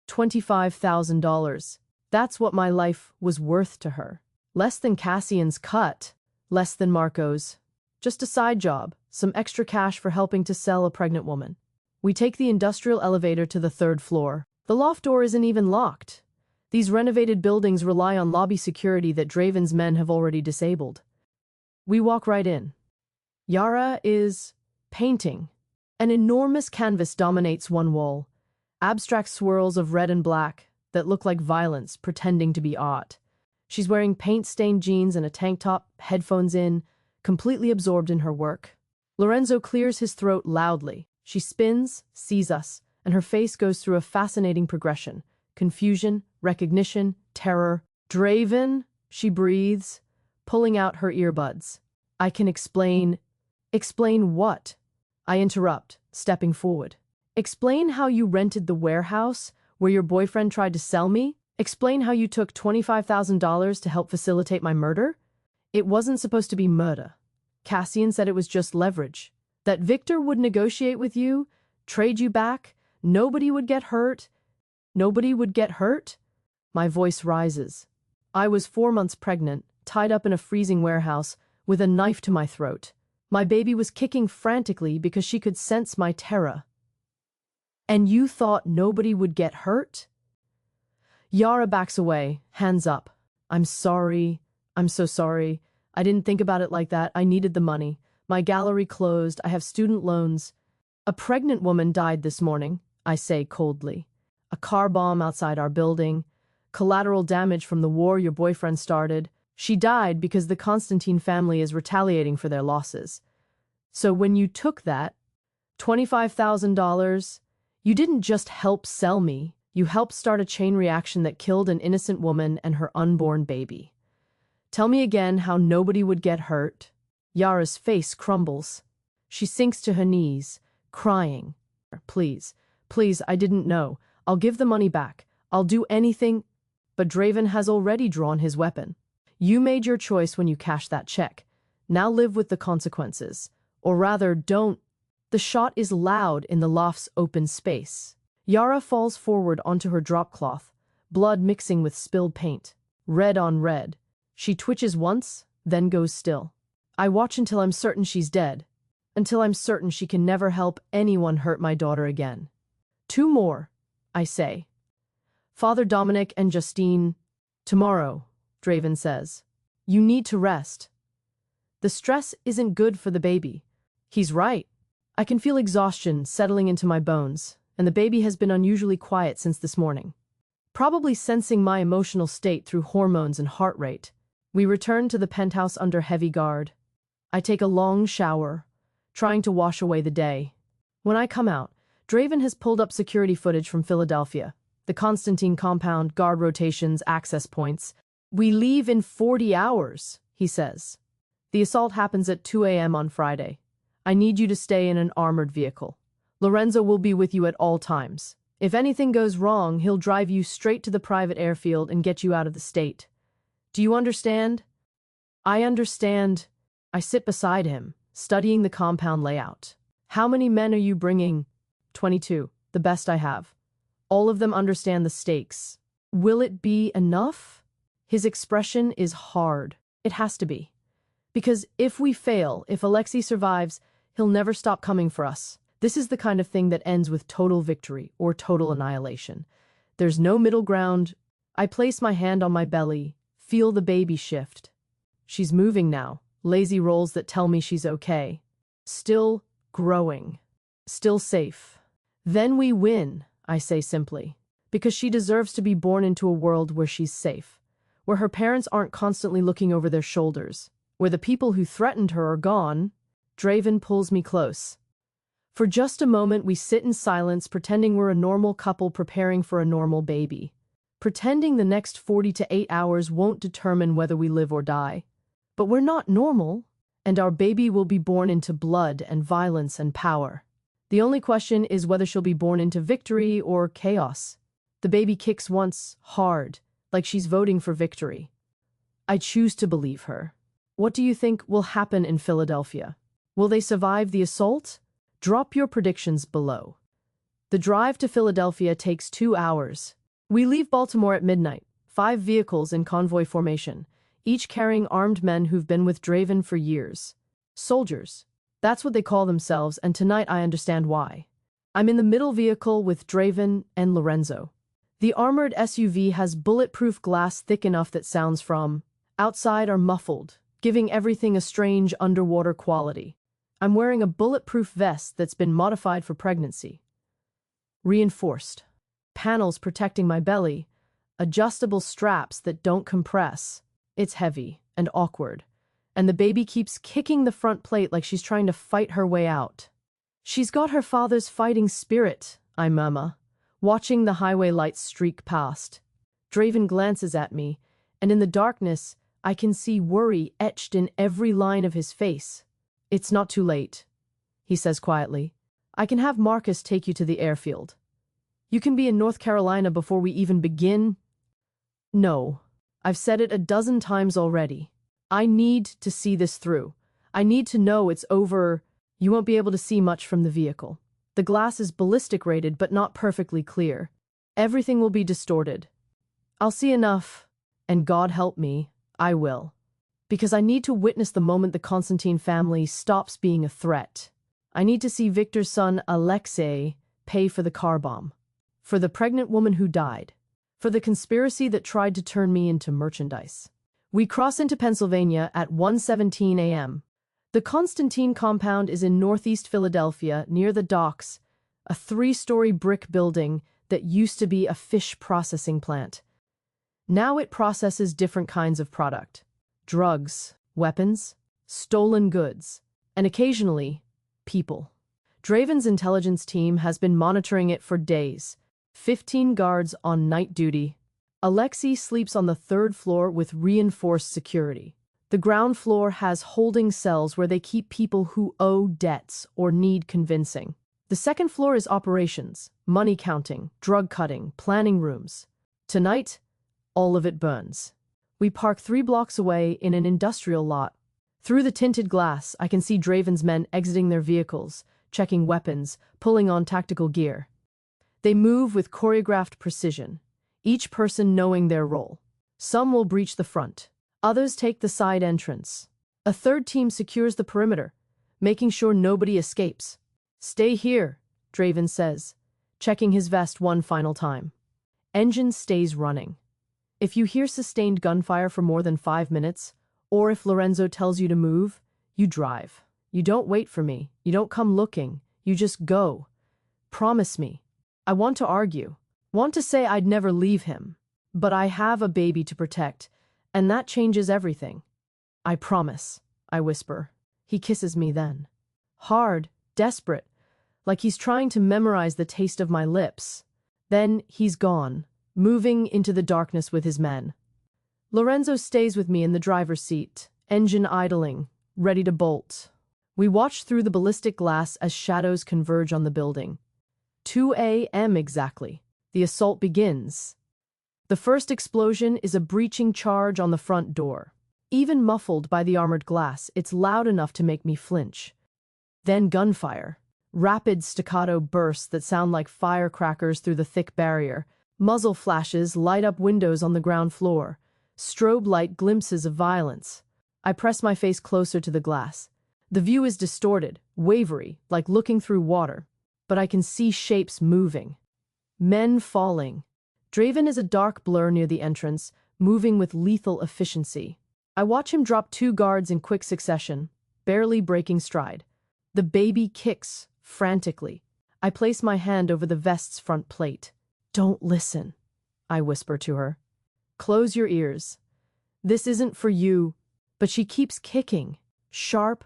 $25,000. That's what my life was worth to her. Less than Cassian's cut, less than Marco's. Just a side job, some extra cash for helping to sell a pregnant woman. We take the industrial elevator to the 3rd floor. The loft door isn't even locked. These renovated buildings rely on lobby security that Draven's men have already disabled. We walk right in. Yara is painting. An enormous canvas dominates one wall. Abstract swirls of red and black that look like violence pretending to be art. She's wearing paint-stained jeans and a tank top, headphones in, completely absorbed in her work. Lorenzo clears his throat loudly. She spins, sees us, and her face goes through a fascinating progression. Confusion, recognition, terror. Draven, she breathes, pulling out her earbuds. I can explain. Explain what? I interrupt, stepping forward. Explain how you rented the warehouse where your boyfriend tried to sell me? Explain how you took $25,000 to help facilitate my murder? It wasn't supposed to be murder. Cassian said it was just leverage. That Victor would negotiate with you, trade you back, nobody would get hurt. Nobody would get hurt? My voice rises. I was 4 months pregnant, tied up in a freezing warehouse, with a knife to my throat. My baby was kicking frantically because she could sense my terror. And you thought nobody would get hurt? Yara backs away, hands up. I'm sorry. I'm so sorry. I didn't think about it like that. I needed the money. My gallery closed. I have student loans. A pregnant woman died this morning, I say coldly. A car bomb outside our building. Collateral damage from the war your boyfriend started. She died because the Constantine family is retaliating for their losses. So when you took that, $25,000, you didn't just help sell me. You helped start a chain reaction that killed an innocent woman and her unborn baby. Tell me again how nobody would get hurt. Yara's face crumbles. She sinks to her knees, crying. Please, please, I didn't know. I'll give the money back. I'll do anything. But Draven has already drawn his weapon. You made your choice when you cashed that check. Now live with the consequences. Or rather, don't. The shot is loud in the loft's open space. Yara falls forward onto her drop cloth, blood mixing with spilled paint. Red on red. She twitches once, then goes still. I watch until I'm certain she's dead. Until I'm certain she can never help anyone hurt my daughter again. 2 more, I say. Father Dominic and Justine. Tomorrow, Draven says. You need to rest. The stress isn't good for the baby. He's right. I can feel exhaustion settling into my bones, and the baby has been unusually quiet since this morning. Probably sensing my emotional state through hormones and heart rate. We return to the penthouse under heavy guard. I take a long shower, trying to wash away the day. When I come out, Draven has pulled up security footage from Philadelphia. The Constantine compound, guard rotations, access points. We leave in 40 hours, he says. The assault happens at 2 a.m. on Friday. I need you to stay in an armored vehicle. Lorenzo will be with you at all times. If anything goes wrong, he'll drive you straight to the private airfield and get you out of the state. Do you understand? I understand. I sit beside him, studying the compound layout. How many men are you bringing? 22, the best I have. All of them understand the stakes. Will it be enough? His expression is hard. It has to be. Because if we fail, if Alexei survives, he'll never stop coming for us. This is the kind of thing that ends with total victory or total annihilation. There's no middle ground. I place my hand on my belly, feel the baby shift. She's moving now, lazy rolls that tell me she's okay. Still growing. Still safe. Then we win, I say simply. Because she deserves to be born into a world where she's safe. Where her parents aren't constantly looking over their shoulders. Where the people who threatened her are gone. Draven pulls me close. For just a moment we sit in silence, pretending we're a normal couple preparing for a normal baby. Pretending the next 40 to 8 hours won't determine whether we live or die. But we're not normal, and our baby will be born into blood and violence and power. The only question is whether she'll be born into victory or chaos. The baby kicks once, hard, like she's voting for victory. I choose to believe her. What do you think will happen in Philadelphia? Will they survive the assault? Drop your predictions below. The drive to Philadelphia takes 2 hours. We leave Baltimore at midnight, 5 vehicles in convoy formation, each carrying armed men who've been with Draven for years. Soldiers. That's what they call themselves, and tonight I understand why. I'm in the middle vehicle with Draven and Lorenzo. The armored SUV has bulletproof glass thick enough that sounds from outside are muffled, giving everything a strange underwater quality. I'm wearing a bulletproof vest that's been modified for pregnancy. Reinforced. Panels protecting my belly. Adjustable straps that don't compress. It's heavy and awkward. And the baby keeps kicking the front plate like she's trying to fight her way out. She's got her father's fighting spirit, I murmur, watching the highway lights streak past. Draven glances at me, and in the darkness, I can see worry etched in every line of his face. It's not too late, he says quietly. I can have Marcus take you to the airfield. You can be in North Carolina before we even begin. No, I've said it a dozen times already. I need to see this through. I need to know it's over. You won't be able to see much from the vehicle. The glass is ballistic rated but not perfectly clear. Everything will be distorted. I'll see enough, and God help me, I will. Because I need to witness the moment the Constantine family stops being a threat. I need to see Victor's son, Alexei, pay for the car bomb. For the pregnant woman who died. For the conspiracy that tried to turn me into merchandise. We cross into Pennsylvania at 1:17 a.m. The Constantine compound is in northeast Philadelphia, near the docks, a 3-story brick building that used to be a fish processing plant. Now it processes different kinds of product. Drugs, weapons, stolen goods, and occasionally, people. Draven's intelligence team has been monitoring it for days. 15 guards on night duty. Alexei sleeps on the third floor with reinforced security. The ground floor has holding cells where they keep people who owe debts or need convincing. The second floor is operations, money counting, drug cutting, planning rooms. Tonight, all of it burns. We park 3 blocks away in an industrial lot. Through the tinted glass, I can see Draven's men exiting their vehicles, checking weapons, pulling on tactical gear. They move with choreographed precision, each person knowing their role. Some will breach the front. Others take the side entrance. A third team secures the perimeter, making sure nobody escapes. "Stay here," Draven says, checking his vest one final time. Engine stays running. If you hear sustained gunfire for more than 5 minutes, or if Lorenzo tells you to move, you drive. You don't wait for me. You don't come looking. You just go. Promise me. I want to argue. Want to say I'd never leave him. But I have a baby to protect, and that changes everything. "I promise," I whisper. He kisses me then. Hard, desperate, like he's trying to memorize the taste of my lips. Then he's gone, moving into the darkness with his men. Lorenzo stays with me in the driver's seat, engine idling, ready to bolt. We watch through the ballistic glass as shadows converge on the building. 2 a.m. exactly. The assault begins. The first explosion is a breaching charge on the front door. Even muffled by the armored glass, it's loud enough to make me flinch. Then gunfire. Rapid staccato bursts that sound like firecrackers through the thick barrier. Muzzle flashes light up windows on the ground floor. Strobe light glimpses of violence. I press my face closer to the glass. The view is distorted, wavery, like looking through water. But I can see shapes moving. Men falling. Draven is a dark blur near the entrance, moving with lethal efficiency. I watch him drop 2 guards in quick succession, barely breaking stride. The baby kicks, frantically. I place my hand over the vest's front plate. "Don't listen," I whisper to her. "Close your ears. This isn't for you." But she keeps kicking. Sharp,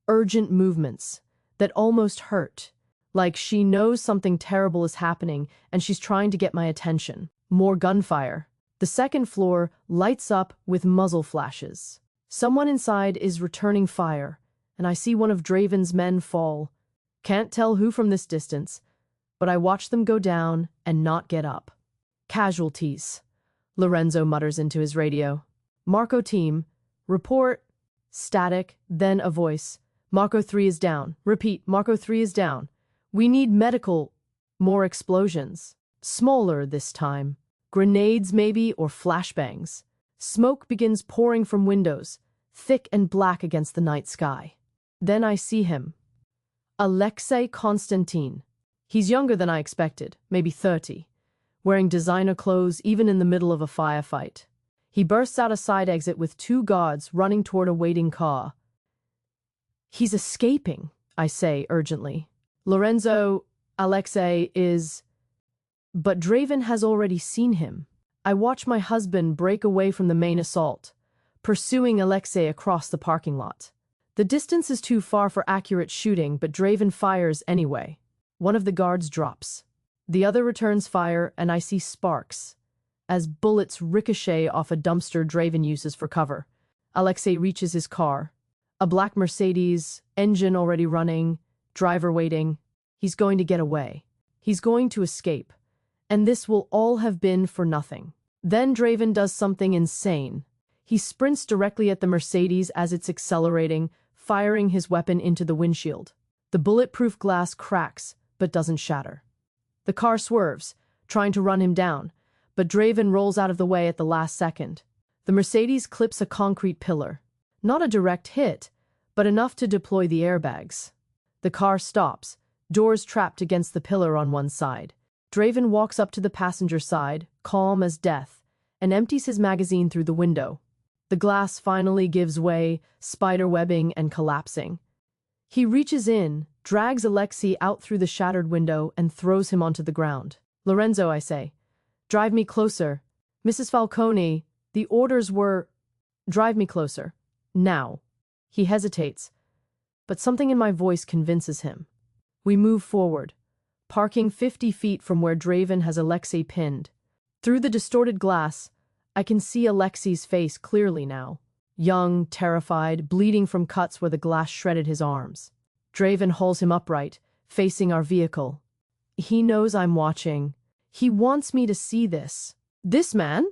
urgent movements that almost hurt. Like she knows something terrible is happening and she's trying to get my attention. More gunfire. The second floor lights up with muzzle flashes. Someone inside is returning fire, and I see one of Draven's men fall. Can't tell who from this distance, but I watch them go down and not get up. "Casualties," Lorenzo mutters into his radio. "Marco team, report." Static, then a voice. "Marco 3 is down. Repeat, Marco 3 is down. We need medical." More explosions. Smaller this time. Grenades maybe, or flashbangs. Smoke begins pouring from windows, thick and black against the night sky. Then I see him. Alexei Konstantin. He's younger than I expected, maybe 30, wearing designer clothes even in the middle of a firefight. He bursts out a side exit with 2 guards running toward a waiting car. "He's escaping," I say urgently. "Lorenzo, Alexei is..." But Draven has already seen him. I watch my husband break away from the main assault, pursuing Alexei across the parking lot. The distance is too far for accurate shooting, but Draven fires anyway. One of the guards drops. The other returns fire, and I see sparks, as bullets ricochet off a dumpster Draven uses for cover. Alexei reaches his car. A black Mercedes, engine already running, driver waiting. He's going to get away. He's going to escape. And this will all have been for nothing. Then Draven does something insane. He sprints directly at the Mercedes as it's accelerating, firing his weapon into the windshield. The bulletproof glass cracks, but doesn't shatter. The car swerves, trying to run him down, but Draven rolls out of the way at the last second. The Mercedes clips a concrete pillar. Not a direct hit, but enough to deploy the airbags. The car stops, doors trapped against the pillar on one side. Draven walks up to the passenger side, calm as death, and empties his magazine through the window. The glass finally gives way, spiderwebbing and collapsing. He reaches in, drags Alexei out through the shattered window, and throws him onto the ground. "Lorenzo," I say, "drive me closer. Mrs. Falcone, the orders were..." "Drive me closer. Now." He hesitates, but something in my voice convinces him. We move forward, parking 50 feet from where Draven has Alexei pinned. Through the distorted glass, I can see Alexei's face clearly now. Young, terrified, bleeding from cuts where the glass shredded his arms. Draven hauls him upright, facing our vehicle. He knows I'm watching. He wants me to see this. This man,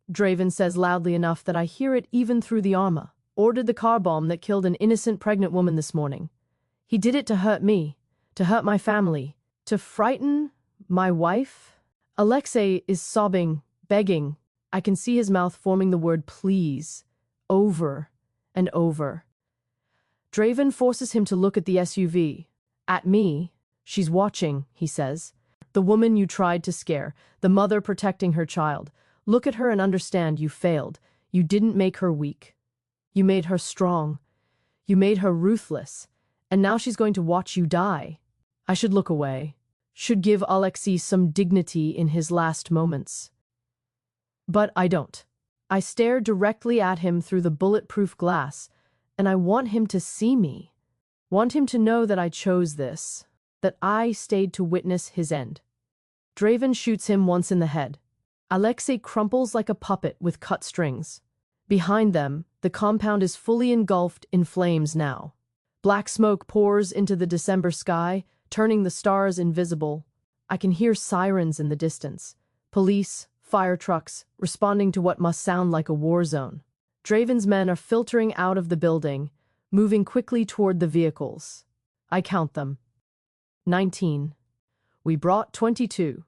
Draven says loudly enough that I hear it even through the armor, ordered the car bomb that killed an innocent pregnant woman this morning. He did it to hurt me, to hurt my family, to frighten my wife. Alexei is sobbing, begging. I can see his mouth forming the word please, over and over. Draven forces him to look at the SUV. At me. She's watching, he says. The woman you tried to scare, the mother protecting her child. Look at her and understand you failed. You didn't make her weak. You made her strong. You made her ruthless. And now she's going to watch you die. I should look away. Should give Alexei some dignity in his last moments. But I don't. I stare directly at him through the bulletproof glass, and I want him to see me. Want him to know that I chose this, that I stayed to witness his end. Draven shoots him once in the head. Alexei crumples like a puppet with cut strings. Behind them, the compound is fully engulfed in flames now. Black smoke pours into the December sky, turning the stars invisible. I can hear sirens in the distance. Police, fire trucks, responding to what must sound like a war zone. Draven's men are filtering out of the building, moving quickly toward the vehicles. I count them. 19. We brought 22.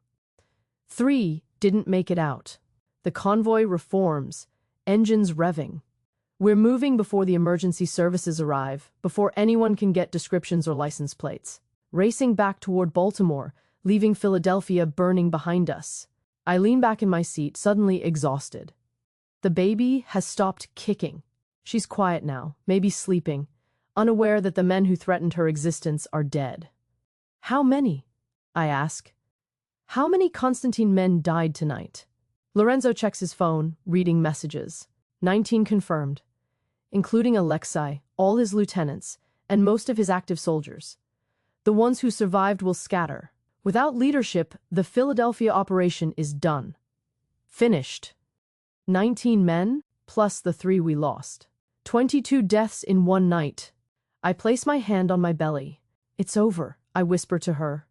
3 didn't make it out. The convoy reforms, engines revving. We're moving before the emergency services arrive, before anyone can get descriptions or license plates. Racing back toward Baltimore, leaving Philadelphia burning behind us. I lean back in my seat, suddenly exhausted. The baby has stopped kicking. She's quiet now, maybe sleeping, unaware that the men who threatened her existence are dead. How many? I ask. How many Constantine men died tonight? Lorenzo checks his phone, reading messages. 19 confirmed, including Alexei, all his lieutenants, and most of his active soldiers. The ones who survived will scatter. Without leadership, the Philadelphia operation is done. Finished. 19 men, plus the 3 we lost. 22 deaths in one night. I place my hand on my belly. It's over, I whisper to her.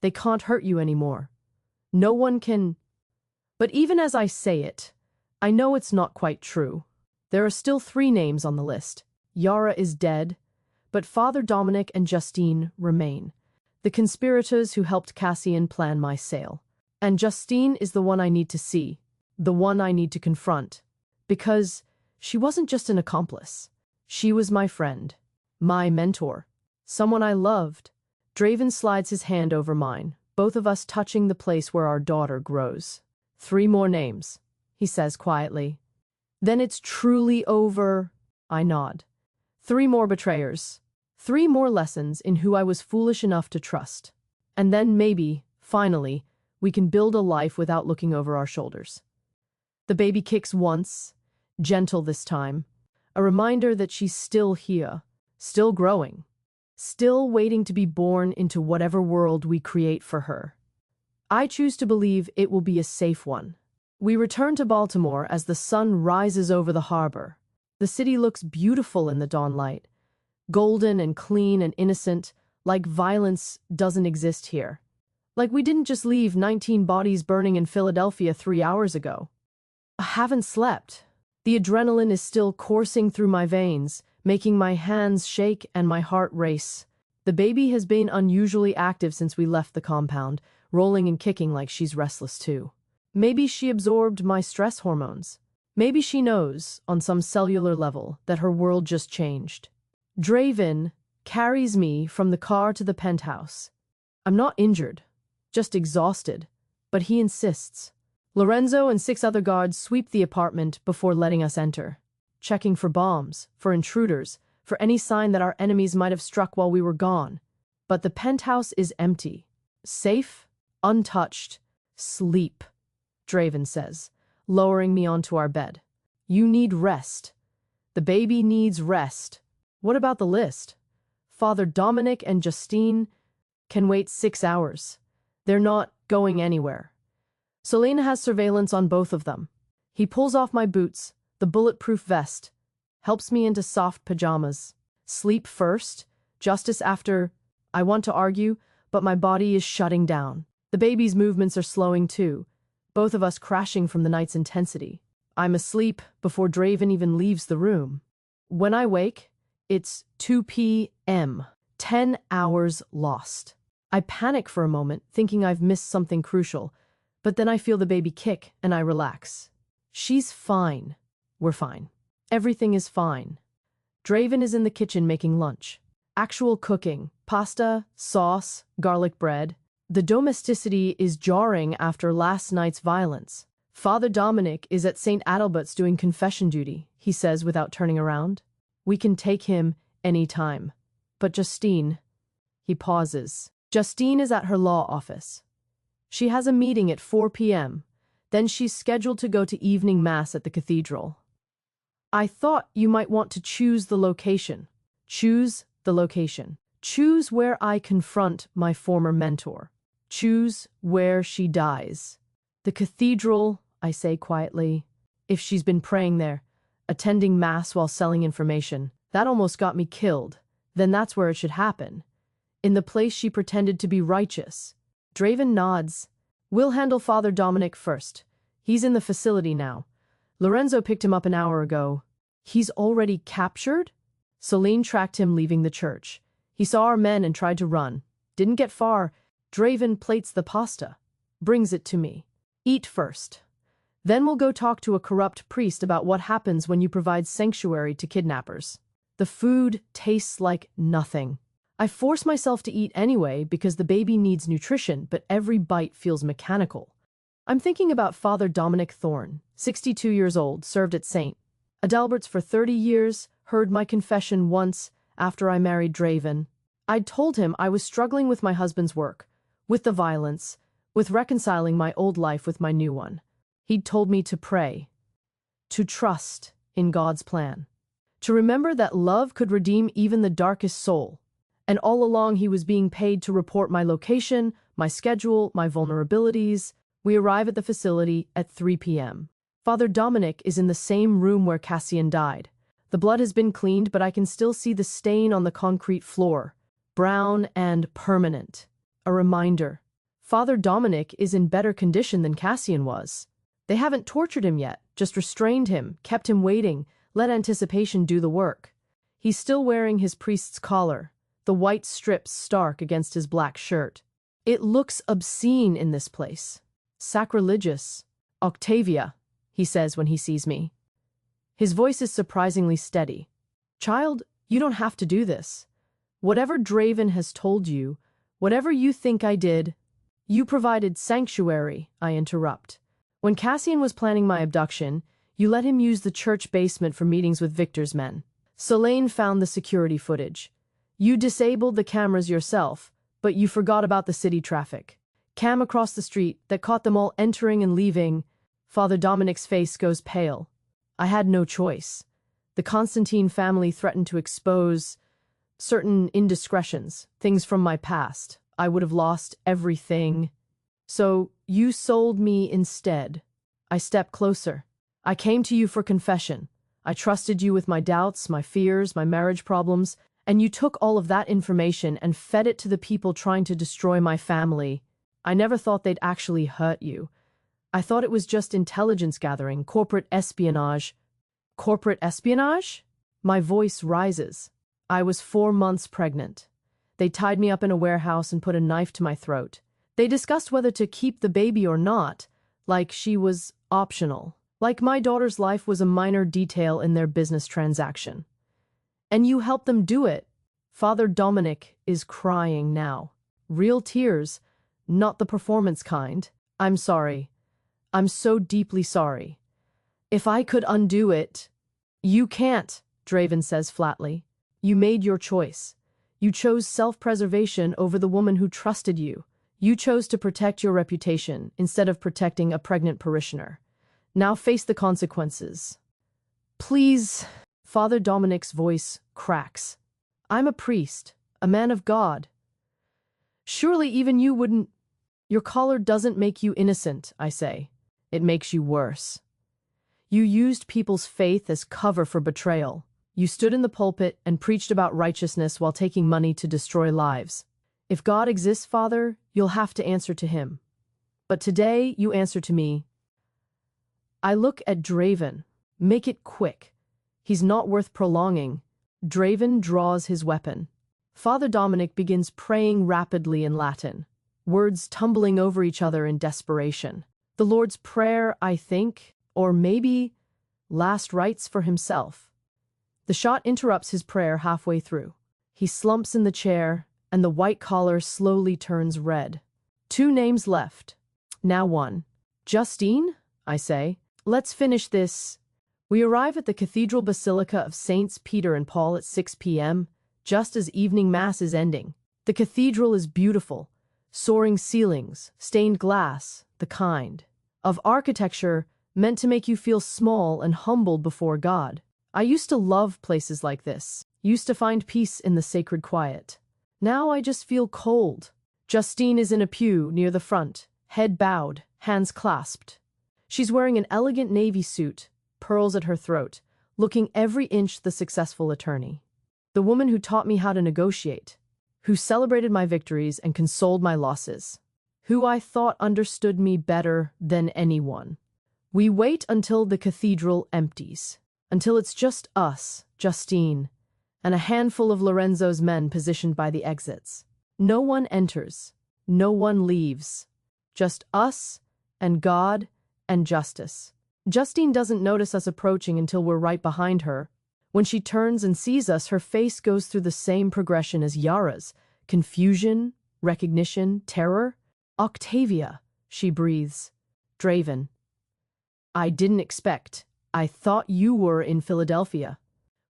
They can't hurt you anymore. No one can. But even as I say it, I know it's not quite true. There are still 3 names on the list. Yara is dead, but Father Dominic and Justine remain. The conspirators who helped Cassian plan my sale. And Justine is the one I need to see, the one I need to confront. Because she wasn't just an accomplice. She was my friend, my mentor, someone I loved. Draven slides his hand over mine, both of us touching the place where our daughter grows. 3 more names, he says quietly. Then it's truly over. I nod. 3 more betrayers. 3 more lessons in who I was foolish enough to trust. And then maybe, finally, we can build a life without looking over our shoulders. The baby kicks once, gentle this time, a reminder that she's still here, still growing, still waiting to be born into whatever world we create for her. I choose to believe it will be a safe one. We return to Baltimore as the sun rises over the harbor. The city looks beautiful in the dawn light. Golden and clean and innocent, like violence doesn't exist here. Like we didn't just leave 19 bodies burning in Philadelphia 3 hours ago. I haven't slept. The adrenaline is still coursing through my veins, making my hands shake and my heart race. The baby has been unusually active since we left the compound, rolling and kicking like she's restless too. Maybe she absorbed my stress hormones. Maybe she knows, on some cellular level, that her world just changed. Draven carries me from the car to the penthouse. I'm not injured, just exhausted, but he insists. Lorenzo and 6 other guards sweep the apartment before letting us enter, checking for bombs, for intruders, for any sign that our enemies might have struck while we were gone. But the penthouse is empty. Safe, untouched, sleep, Draven says, lowering me onto our bed. You need rest. The baby needs rest. What about the list? Father Dominic and Justine can wait 6 hours. They're not going anywhere. Selena has surveillance on both of them. He pulls off my boots, the bulletproof vest, helps me into soft pajamas. Sleep first, justice after. I want to argue, but my body is shutting down. The baby's movements are slowing too, both of us crashing from the night's intensity. I'm asleep before Draven even leaves the room. When I wake, it's 2 p.m. 10 hours lost. I panic for a moment, thinking I've missed something crucial, but then I feel the baby kick and I relax. She's fine. We're fine. Everything is fine. Draven is in the kitchen making lunch. Actual cooking, pasta, sauce, garlic bread. The domesticity is jarring after last night's violence. Father Dominic is at St. Adalbert's doing confession duty, he says without turning around. We can take him any time. But Justine, he pauses. Justine is at her law office. She has a meeting at 4 p.m. Then she's scheduled to go to evening mass at the cathedral. I thought you might want to choose the location. Choose the location. Choose where I confront my former mentor. Choose where she dies. The cathedral, I say quietly. If she's been praying there, attending mass while selling information, that almost got me killed. Then that's where it should happen. In the place she pretended to be righteous. Draven nods. We'll handle Father Dominic first. He's in the facility now. Lorenzo picked him up an hour ago. He's already captured? Celine tracked him leaving the church. He saw our men and tried to run. Didn't get far. Draven plates the pasta. Brings it to me. Eat first. Then we'll go talk to a corrupt priest about what happens when you provide sanctuary to kidnappers. The food tastes like nothing. I force myself to eat anyway because the baby needs nutrition, but every bite feels mechanical. I'm thinking about Father Dominic Thorne, 62 years old, served at St. Adalbert's for 30 years, heard my confession once after I married Draven. I'd told him I was struggling with my husband's work, with the violence, with reconciling my old life with my new one. He'd told me to pray, to trust in God's plan, to remember that love could redeem even the darkest soul. And all along he was being paid to report my location, my schedule, my vulnerabilities. We arrive at the facility at 3 p.m. Father Dominic is in the same room where Cassian died. The blood has been cleaned, but I can still see the stain on the concrete floor. Brown and permanent. A reminder. Father Dominic is in better condition than Cassian was. They haven't tortured him yet, just restrained him, kept him waiting, let anticipation do the work. He's still wearing his priest's collar, the white strips stark against his black shirt. It looks obscene in this place. Sacrilegious. Octavia, he says when he sees me. His voice is surprisingly steady. Child, you don't have to do this. Whatever Draven has told you, whatever you think I did, you provided sanctuary, I interrupt. When Cassian was planning my abduction, you let him use the church basement for meetings with Victor's men. Selene found the security footage. You disabled the cameras yourself, but you forgot about the city traffic. Cam across the street that caught them all entering and leaving. Father Dominic's face goes pale. I had no choice. The Constantine family threatened to expose certain indiscretions, things from my past. I would have lost everything. So you sold me instead. I stepped closer. I came to you for confession. I trusted you with my doubts, my fears, my marriage problems, and you took all of that information and fed it to the people trying to destroy my family. I never thought they'd actually hurt you. I thought it was just intelligence gathering, corporate espionage. Corporate espionage? My voice rises. I was 4 months pregnant. They tied me up in a warehouse and put a knife to my throat. They discussed whether to keep the baby or not, like she was optional, like my daughter's life was a minor detail in their business transaction. And you helped them do it. Father Dominic is crying now. Real tears, not the performance kind. I'm sorry. I'm so deeply sorry. If I could undo it. You can't, Draven says flatly. You made your choice. You chose self-preservation over the woman who trusted you. You chose to protect your reputation instead of protecting a pregnant parishioner. Now face the consequences. Please. Father Dominic's voice cracks. I'm a priest, a man of God. Surely even you wouldn't. Your collar doesn't make you innocent, I say. It makes you worse. You used people's faith as cover for betrayal. You stood in the pulpit and preached about righteousness while taking money to destroy lives. If God exists, Father, you'll have to answer to him. But today you answer to me. I look at Draven. Make it quick. He's not worth prolonging. Draven draws his weapon. Father Dominic begins praying rapidly in Latin, words tumbling over each other in desperation. The Lord's Prayer, I think, or maybe last rites for himself. The shot interrupts his prayer halfway through. He slumps in the chair, and the white collar slowly turns red. 2 names left. Now 1. Justine, I say. Let's finish this. We arrive at the Cathedral Basilica of Saints Peter and Paul at 6 p.m., just as evening mass is ending. The cathedral is beautiful. Soaring ceilings, stained glass, the kind of architecture meant to make you feel small and humbled before God. I used to love places like this, used to find peace in the sacred quiet. Now I just feel cold. Justine is in a pew near the front, head bowed, hands clasped. She's wearing an elegant navy suit, pearls at her throat, looking every inch the successful attorney. The woman who taught me how to negotiate, who celebrated my victories and consoled my losses, who I thought understood me better than anyone. We wait until the cathedral empties, until it's just us, Justine, and a handful of Lorenzo's men positioned by the exits. No one enters, no one leaves, just us and God and justice. Justine doesn't notice us approaching until we're right behind her. When she turns and sees us, her face goes through the same progression as Yara's: confusion, recognition, terror. Octavia, she breathes. Draven. I didn't expect. I thought you were in Philadelphia.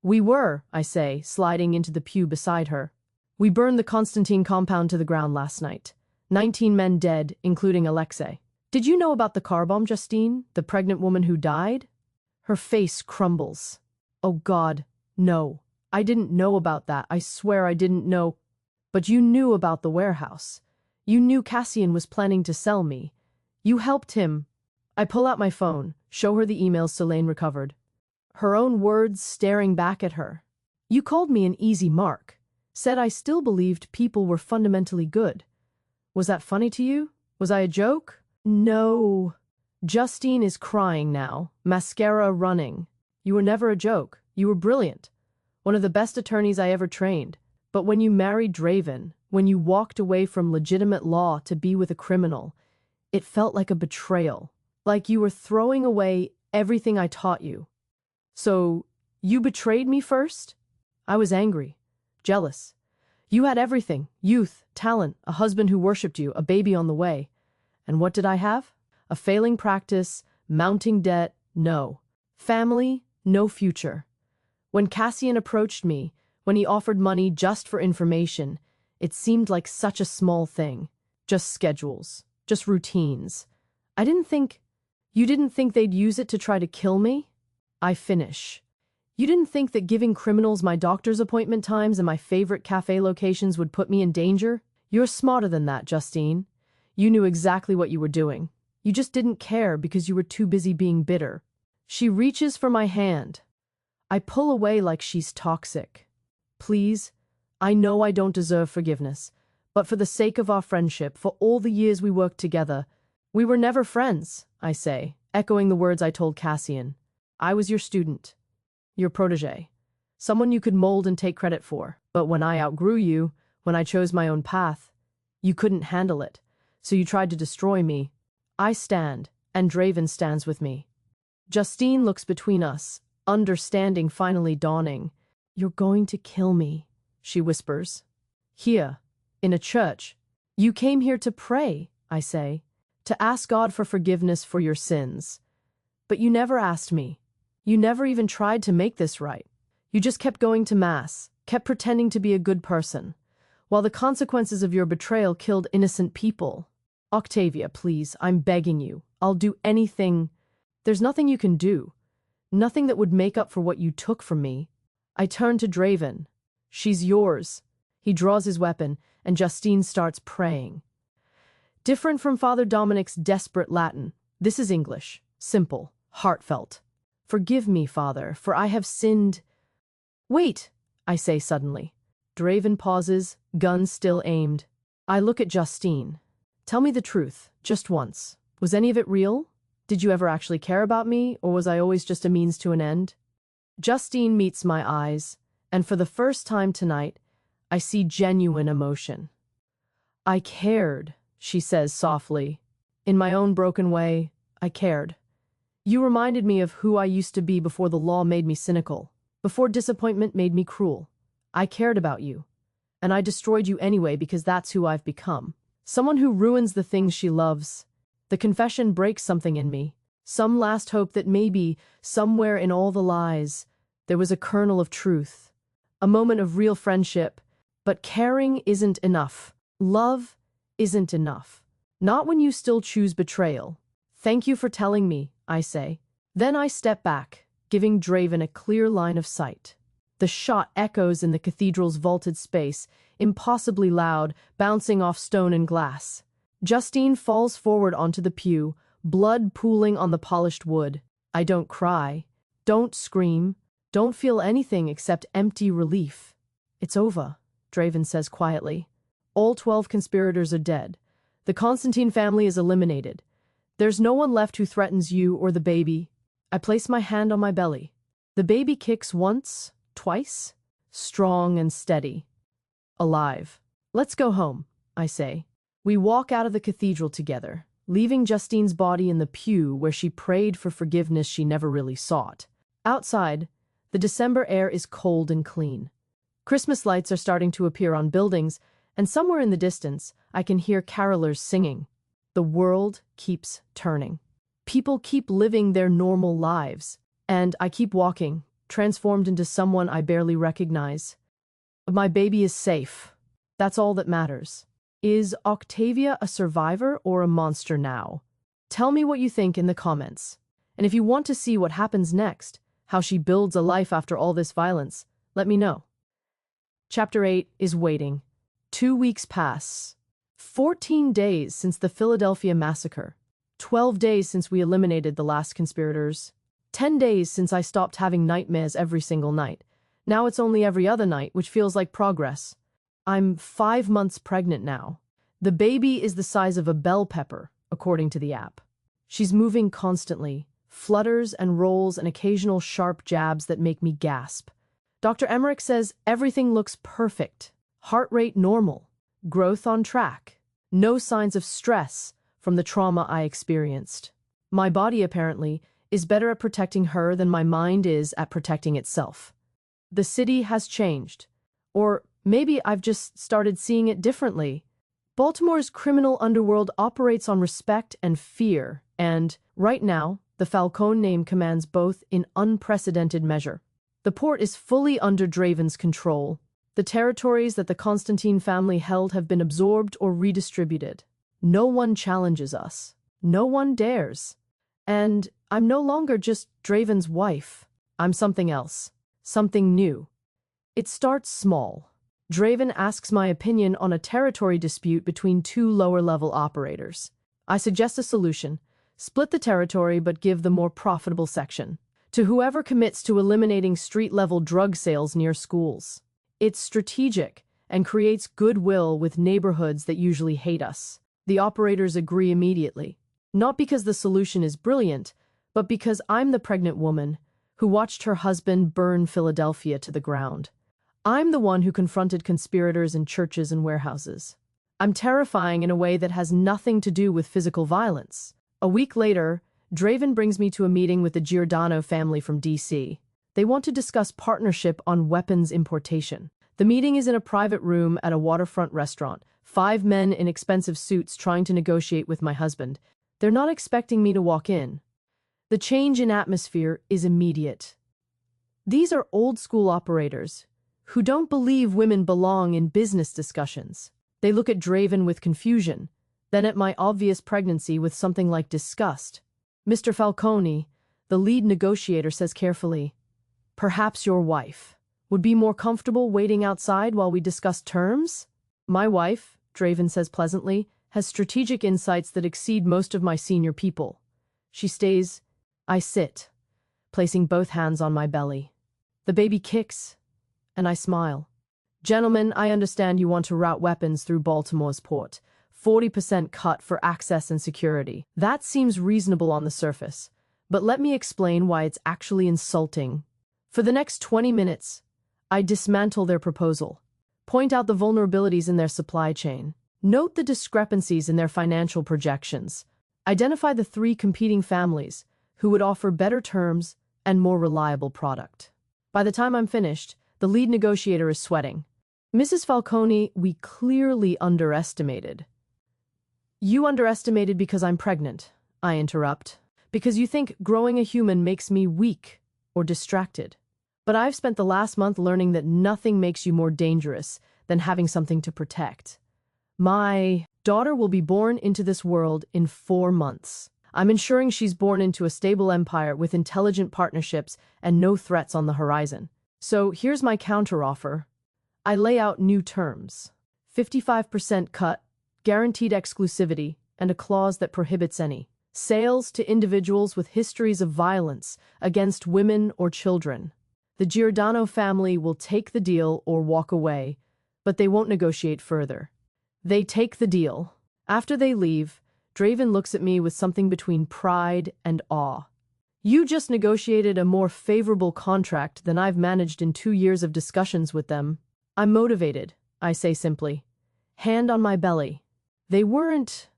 We were, I say, sliding into the pew beside her. We burned the Constantine compound to the ground last night. 19 men dead, including Alexei. Did you know about the car bomb, Justine? The pregnant woman who died? Her face crumbles. Oh God, no. I didn't know about that. I swear I didn't know. But you knew about the warehouse. You knew Cassian was planning to sell me. You helped him. I pull out my phone, show her the emails Selene recovered. Her own words staring back at her. You called me an easy mark. Said I still believed people were fundamentally good. Was that funny to you? Was I a joke? No. Justine is crying now, mascara running. You were never a joke. You were brilliant. One of the best attorneys I ever trained. But when you married Draven, when you walked away from legitimate law to be with a criminal, it felt like a betrayal. Like you were throwing away everything I taught you. So, you betrayed me first? I was angry, jealous. You had everything: youth, talent, a husband who worshipped you, a baby on the way. And what did I have? A failing practice, mounting debt, no. Family, no future. When Cassian approached me, when he offered money just for information, it seemed like such a small thing. Just schedules, just routines. You didn't think they'd use it to try to kill me? I finish. You didn't think that giving criminals my doctor's appointment times and my favorite cafe locations would put me in danger? You're smarter than that, Justine. You knew exactly what you were doing. You just didn't care because you were too busy being bitter. She reaches for my hand. I pull away like she's toxic. Please, I know I don't deserve forgiveness, but for the sake of our friendship, for all the years we worked together, we were never friends, I say, echoing the words I told Cassian. I was your student, your protege, someone you could mold and take credit for. But when I outgrew you, when I chose my own path, you couldn't handle it. So you tried to destroy me. I stand, and Draven stands with me. Justine looks between us, understanding finally dawning. You're going to kill me, she whispers. Here, in a church. You came here to pray, I say, to ask God for forgiveness for your sins. But you never asked me. You never even tried to make this right. You just kept going to mass, kept pretending to be a good person, while the consequences of your betrayal killed innocent people. Octavia, please, I'm begging you. I'll do anything. There's nothing you can do. Nothing that would make up for what you took from me. I turn to Draven. She's yours. He draws his weapon, and Justine starts praying. Different from Father Dominic's desperate Latin, this is English, simple, heartfelt. Forgive me, Father, for I have sinned. Wait, I say suddenly. Draven pauses, gun still aimed. I look at Justine. Tell me the truth, just once. Was any of it real? Did you ever actually care about me, or was I always just a means to an end? Justine meets my eyes, and for the first time tonight, I see genuine emotion. I cared, she says softly. In my own broken way, I cared. You reminded me of who I used to be before the law made me cynical, before disappointment made me cruel. I cared about you, and I destroyed you anyway because that's who I've become. Someone who ruins the things she loves. The confession breaks something in me, some last hope that maybe, somewhere in all the lies, there was a kernel of truth, a moment of real friendship. But caring isn't enough. Love isn't enough. Not when you still choose betrayal. Thank you for telling me, I say. Then I step back, giving Draven a clear line of sight. The shot echoes in the cathedral's vaulted space, impossibly loud, bouncing off stone and glass. Justine falls forward onto the pew, blood pooling on the polished wood. I don't cry, don't scream, don't feel anything except empty relief. It's over, Draven says quietly. All 12 conspirators are dead. The Constantine family is eliminated. There's no one left who threatens you or the baby. I place my hand on my belly. The baby kicks once, twice, strong and steady. Alive. Let's go home, I say. We walk out of the cathedral together, leaving Justine's body in the pew where she prayed for forgiveness she never really sought. Outside, the December air is cold and clean. Christmas lights are starting to appear on buildings, and somewhere in the distance, I can hear carolers singing. The world keeps turning. People keep living their normal lives, and I keep walking, transformed into someone I barely recognize. My baby is safe. That's all that matters. Is Octavia a survivor or a monster now? Tell me what you think in the comments. And if you want to see what happens next, how she builds a life after all this violence, let me know. Chapter 8 is waiting. 2 weeks pass. 14 days since the Philadelphia massacre. 12 days since we eliminated the last conspirators. 10 days since I stopped having nightmares every single night. Now it's only every other night, which feels like progress. I'm 5 months pregnant now. The baby is the size of a bell pepper, according to the app. She's moving constantly, flutters and rolls and occasional sharp jabs that make me gasp. Dr. Emmerich says everything looks perfect. Heart rate normal. Growth on track. No signs of stress from the trauma I experienced. My body, apparently, is better at protecting her than my mind is at protecting itself. The city has changed. Or maybe I've just started seeing it differently. Baltimore's criminal underworld operates on respect and fear, and, right now, the Falcone name commands both in unprecedented measure. The port is fully under Draven's control. The territories that the Constantine family held have been absorbed or redistributed. No one challenges us. No one dares. And I'm no longer just Draven's wife. I'm something else. Something new. It starts small. Draven asks my opinion on a territory dispute between 2 lower-level operators. I suggest a solution. Split the territory but give the more profitable section to whoever commits to eliminating street-level drug sales near schools. It's strategic and creates goodwill with neighborhoods that usually hate us. The operators agree immediately. Not because the solution is brilliant, but because I'm the pregnant woman who watched her husband burn Philadelphia to the ground. I'm the one who confronted conspirators in churches and warehouses. I'm terrifying in a way that has nothing to do with physical violence. A week later, Draven brings me to a meeting with the Giordano family from D.C. They want to discuss partnership on weapons importation. The meeting is in a private room at a waterfront restaurant. 5 men in expensive suits trying to negotiate with my husband. They're not expecting me to walk in. The change in atmosphere is immediate. These are old-school operators who don't believe women belong in business discussions. They look at Draven with confusion, then at my obvious pregnancy with something like disgust. Mr. Falcone, the lead negotiator, says carefully, "Perhaps your wife would be more comfortable waiting outside while we discuss terms?" "My wife," Draven says pleasantly, has strategic insights that exceed most of my senior people. She stays. I sit, placing both hands on my belly. The baby kicks, and I smile. Gentlemen, I understand you want to route weapons through Baltimore's port. 40% cut for access and security. That seems reasonable on the surface, but let me explain why it's actually insulting. For the next 20 minutes, I dismantle their proposal, point out the vulnerabilities in their supply chain, note the discrepancies in their financial projections, identify the three competing families who would offer better terms and more reliable product. By the time I'm finished, the lead negotiator is sweating. Mrs. Falcone, we clearly underestimated. You underestimated because I'm pregnant, I interrupt. Because you think growing a human makes me weak or distracted. But I've spent the last month learning that nothing makes you more dangerous than having something to protect. My daughter will be born into this world in 4 months. I'm ensuring she's born into a stable empire with intelligent partnerships and no threats on the horizon. So here's my counteroffer. I lay out new terms. 55% cut, guaranteed exclusivity, and a clause that prohibits any sales to individuals with histories of violence against women or children. The Giordano family will take the deal or walk away, but they won't negotiate further. They take the deal. After they leave, Draven looks at me with something between pride and awe. You just negotiated a more favorable contract than I've managed in 2 years of discussions with them. I'm motivated, I say simply. Hand on my belly. They weren't.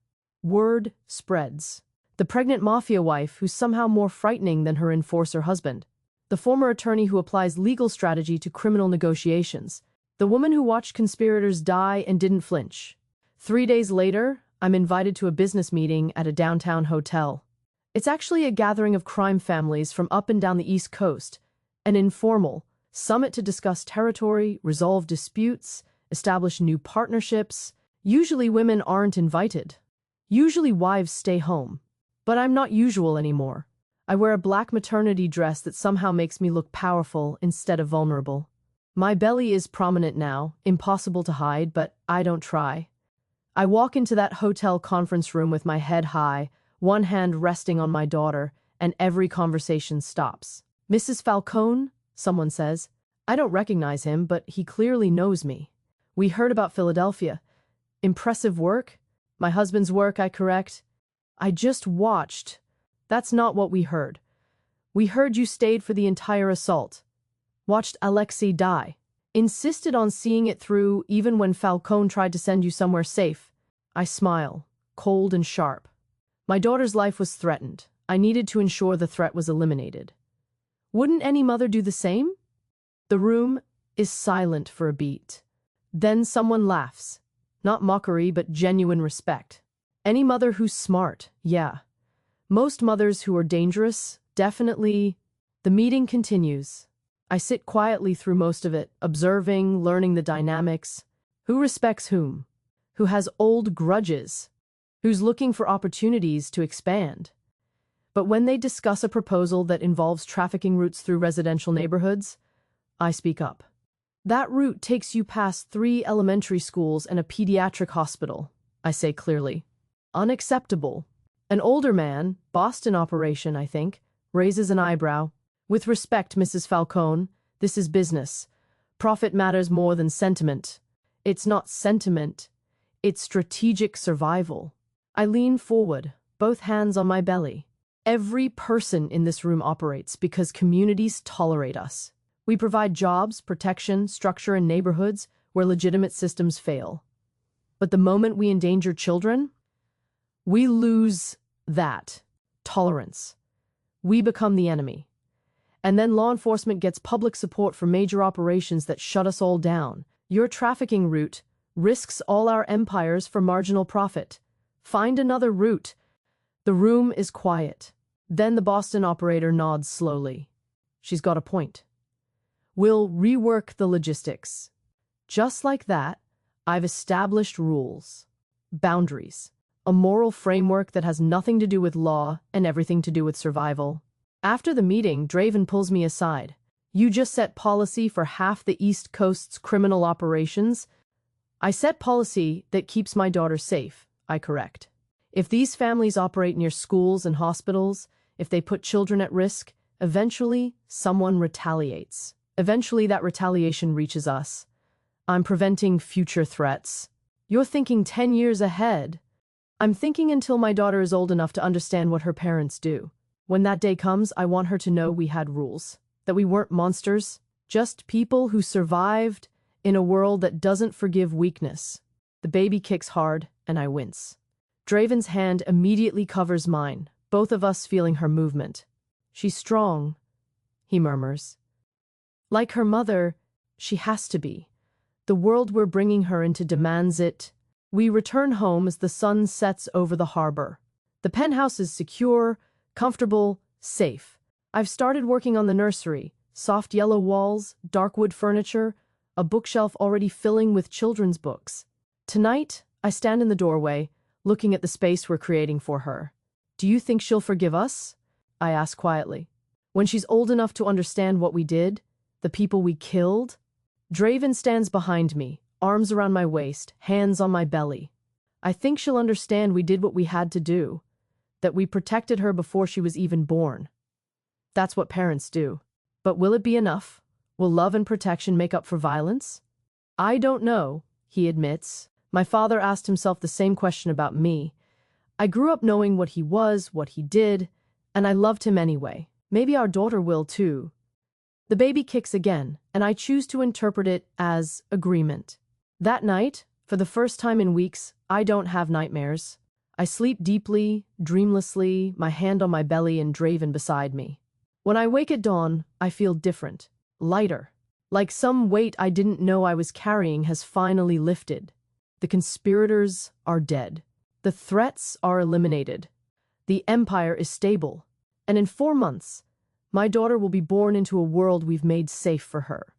Word spreads. The pregnant mafia wife who's somehow more frightening than her enforcer husband. The former attorney who applies legal strategy to criminal negotiations. The woman who watched conspirators die and didn't flinch. 3 days later, I'm invited to a business meeting at a downtown hotel. It's actually a gathering of crime families from up and down the East Coast, an informal summit to discuss territory, resolve disputes, establish new partnerships. Usually women aren't invited. Usually wives stay home. But I'm not usual anymore. I wear a black maternity dress that somehow makes me look powerful instead of vulnerable. My belly is prominent now, impossible to hide, but I don't try. I walk into that hotel conference room with my head high, one hand resting on my daughter, and every conversation stops. Mrs. Falcone, someone says. I don't recognize him, but he clearly knows me. We heard about Philadelphia. Impressive work? My husband's work, I correct. I just watched. That's not what we heard. We heard you stayed for the entire assault. Watched Alexei die. Insisted on seeing it through even when Falcone tried to send you somewhere safe. I smile, cold and sharp. My daughter's life was threatened. I needed to ensure the threat was eliminated. Wouldn't any mother do the same? The room is silent for a beat. Then someone laughs. Not mockery, but genuine respect. Any mother who's smart, yeah. Most mothers who are dangerous, definitely. The meeting continues. I sit quietly through most of it, observing, learning the dynamics. Who respects whom? Who has old grudges? Who's looking for opportunities to expand? But when they discuss a proposal that involves trafficking routes through residential neighborhoods, I speak up. That route takes you past 3 elementary schools and a pediatric hospital, I say clearly. Unacceptable. An older man, Boston operation, I think, raises an eyebrow. With respect, Mrs. Falcone, this is business. Profit matters more than sentiment. It's not sentiment. It's strategic survival. I lean forward, both hands on my belly. Every person in this room operates because communities tolerate us. We provide jobs, protection, structure in neighborhoods where legitimate systems fail. But the moment we endanger children, we lose that tolerance. We become the enemy. And then law enforcement gets public support for major operations that shut us all down. Your trafficking route risks all our empires for marginal profit. Find another route. The room is quiet. Then the Boston operator nods slowly. She's got a point. We'll rework the logistics. Just like that, I've established rules, boundaries, a moral framework that has nothing to do with law and everything to do with survival. After the meeting, Draven pulls me aside. You just set policy for half the East Coast's criminal operations. I set policy that keeps my daughter safe. I correct. If these families operate near schools and hospitals, if they put children at risk, eventually someone retaliates. Eventually that retaliation reaches us. I'm preventing future threats. You're thinking 10 years ahead. I'm thinking until my daughter is old enough to understand what her parents do. When that day comes, I want her to know we had rules, that we weren't monsters, just people who survived in a world that doesn't forgive weakness. The baby kicks hard, and I wince. Draven's hand immediately covers mine, both of us feeling her movement. She's strong, he murmurs. Like her mother, she has to be. The world we're bringing her into demands it. We return home as the sun sets over the harbor. The penthouse is secure, comfortable, safe. I've started working on the nursery. Soft yellow walls, dark wood furniture, a bookshelf already filling with children's books. Tonight, I stand in the doorway, looking at the space we're creating for her. Do you think she'll forgive us? I ask quietly. When she's old enough to understand what we did, the people we killed? Draven stands behind me, arms around my waist, hands on my belly. I think she'll understand we did what we had to do, that we protected her before she was even born. That's what parents do. But will it be enough? Will love and protection make up for violence? I don't know, he admits. My father asked himself the same question about me. I grew up knowing what he was, what he did, and I loved him anyway. Maybe our daughter will too. The baby kicks again, and I choose to interpret it as agreement. That night, for the first time in weeks, I don't have nightmares. I sleep deeply, dreamlessly, my hand on my belly and Draven beside me. When I wake at dawn, I feel different, lighter. Like some weight I didn't know I was carrying has finally lifted. The conspirators are dead. The threats are eliminated. The empire is stable. And in 4 months, my daughter will be born into a world we've made safe for her.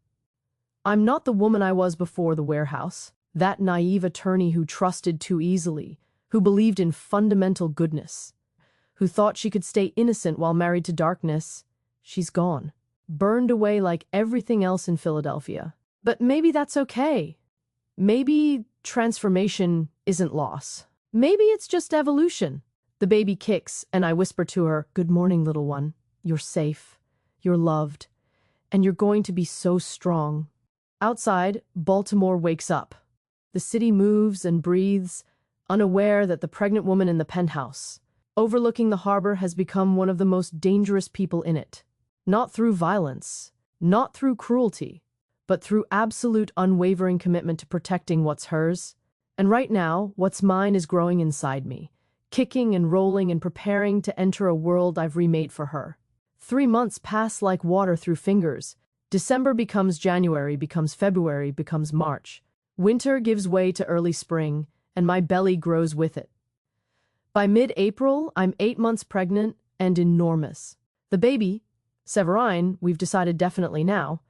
I'm not the woman I was before the warehouse, that naive attorney who trusted too easily, who believed in fundamental goodness, who thought she could stay innocent while married to darkness. She's gone, burned away like everything else in Philadelphia. But maybe that's okay. Maybe transformation isn't loss. Maybe it's just evolution. The baby kicks, and I whisper to her, "Good morning, little one. You're safe, you're loved, and you're going to be so strong." Outside, Baltimore wakes up. The city moves and breathes, unaware that the pregnant woman in the penthouse, overlooking the harbor, has become one of the most dangerous people in it. Not through violence, not through cruelty, but through absolute unwavering commitment to protecting what's hers. And right now, what's mine is growing inside me, kicking and rolling and preparing to enter a world I've remade for her. 3 months pass like water through fingers. December becomes January, becomes February, becomes March. Winter gives way to early spring, and my belly grows with it. By mid-April, I'm 8 months pregnant and enormous. The baby, Severine, we've decided definitely now,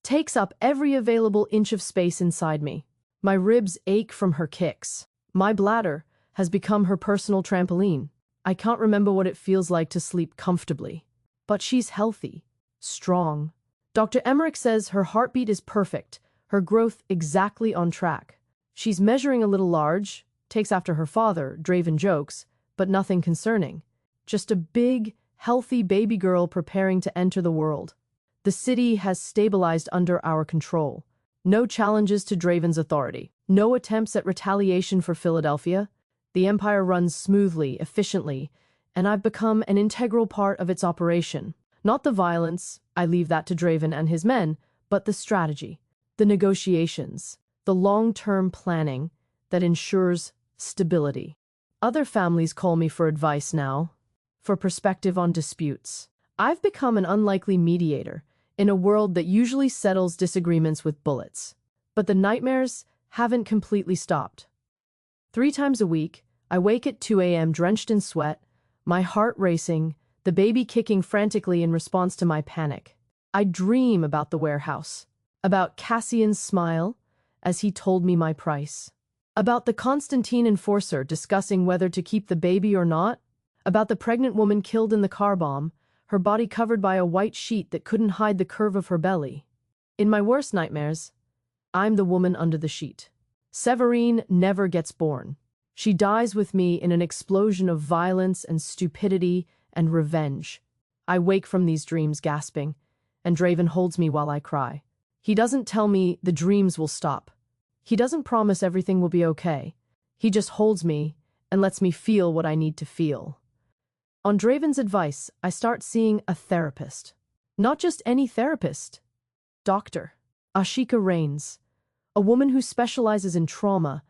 takes up every available inch of space inside me. My ribs ache from her kicks. My bladder has become her personal trampoline. I can't remember what it feels like to sleep comfortably. But she's healthy, strong. Dr. Emmerich says her heartbeat is perfect, her growth exactly on track. She's measuring a little large, takes after her father, Draven jokes, but nothing concerning. Just a big, healthy baby girl preparing to enter the world. The city has stabilized under our control. No challenges to Draven's authority. No attempts at retaliation for Philadelphia. The empire runs smoothly, efficiently, and I've become an integral part of its operation. Not the violence, I leave that to Draven and his men, but the strategy, the negotiations, the long-term planning that ensures stability. Other families call me for advice now, for perspective on disputes. I've become an unlikely mediator in a world that usually settles disagreements with bullets. But the nightmares haven't completely stopped. 3 times a week, I wake at 2 a.m. drenched in sweat, my heart racing, the baby kicking frantically in response to my panic. I dream about the warehouse, about Cassian's smile as he told me my price, about the Constantine enforcer discussing whether to keep the baby or not, about the pregnant woman killed in the car bomb, her body covered by a white sheet that couldn't hide the curve of her belly. In my worst nightmares, I'm the woman under the sheet. Severine never gets born. She dies with me in an explosion of violence and stupidity and revenge. I wake from these dreams gasping, and Draven holds me while I cry. He doesn't tell me the dreams will stop. He doesn't promise everything will be okay. He just holds me and lets me feel what I need to feel. On Draven's advice, I start seeing a therapist. Not just any therapist. Dr. Ashika Rains, a woman who specializes in trauma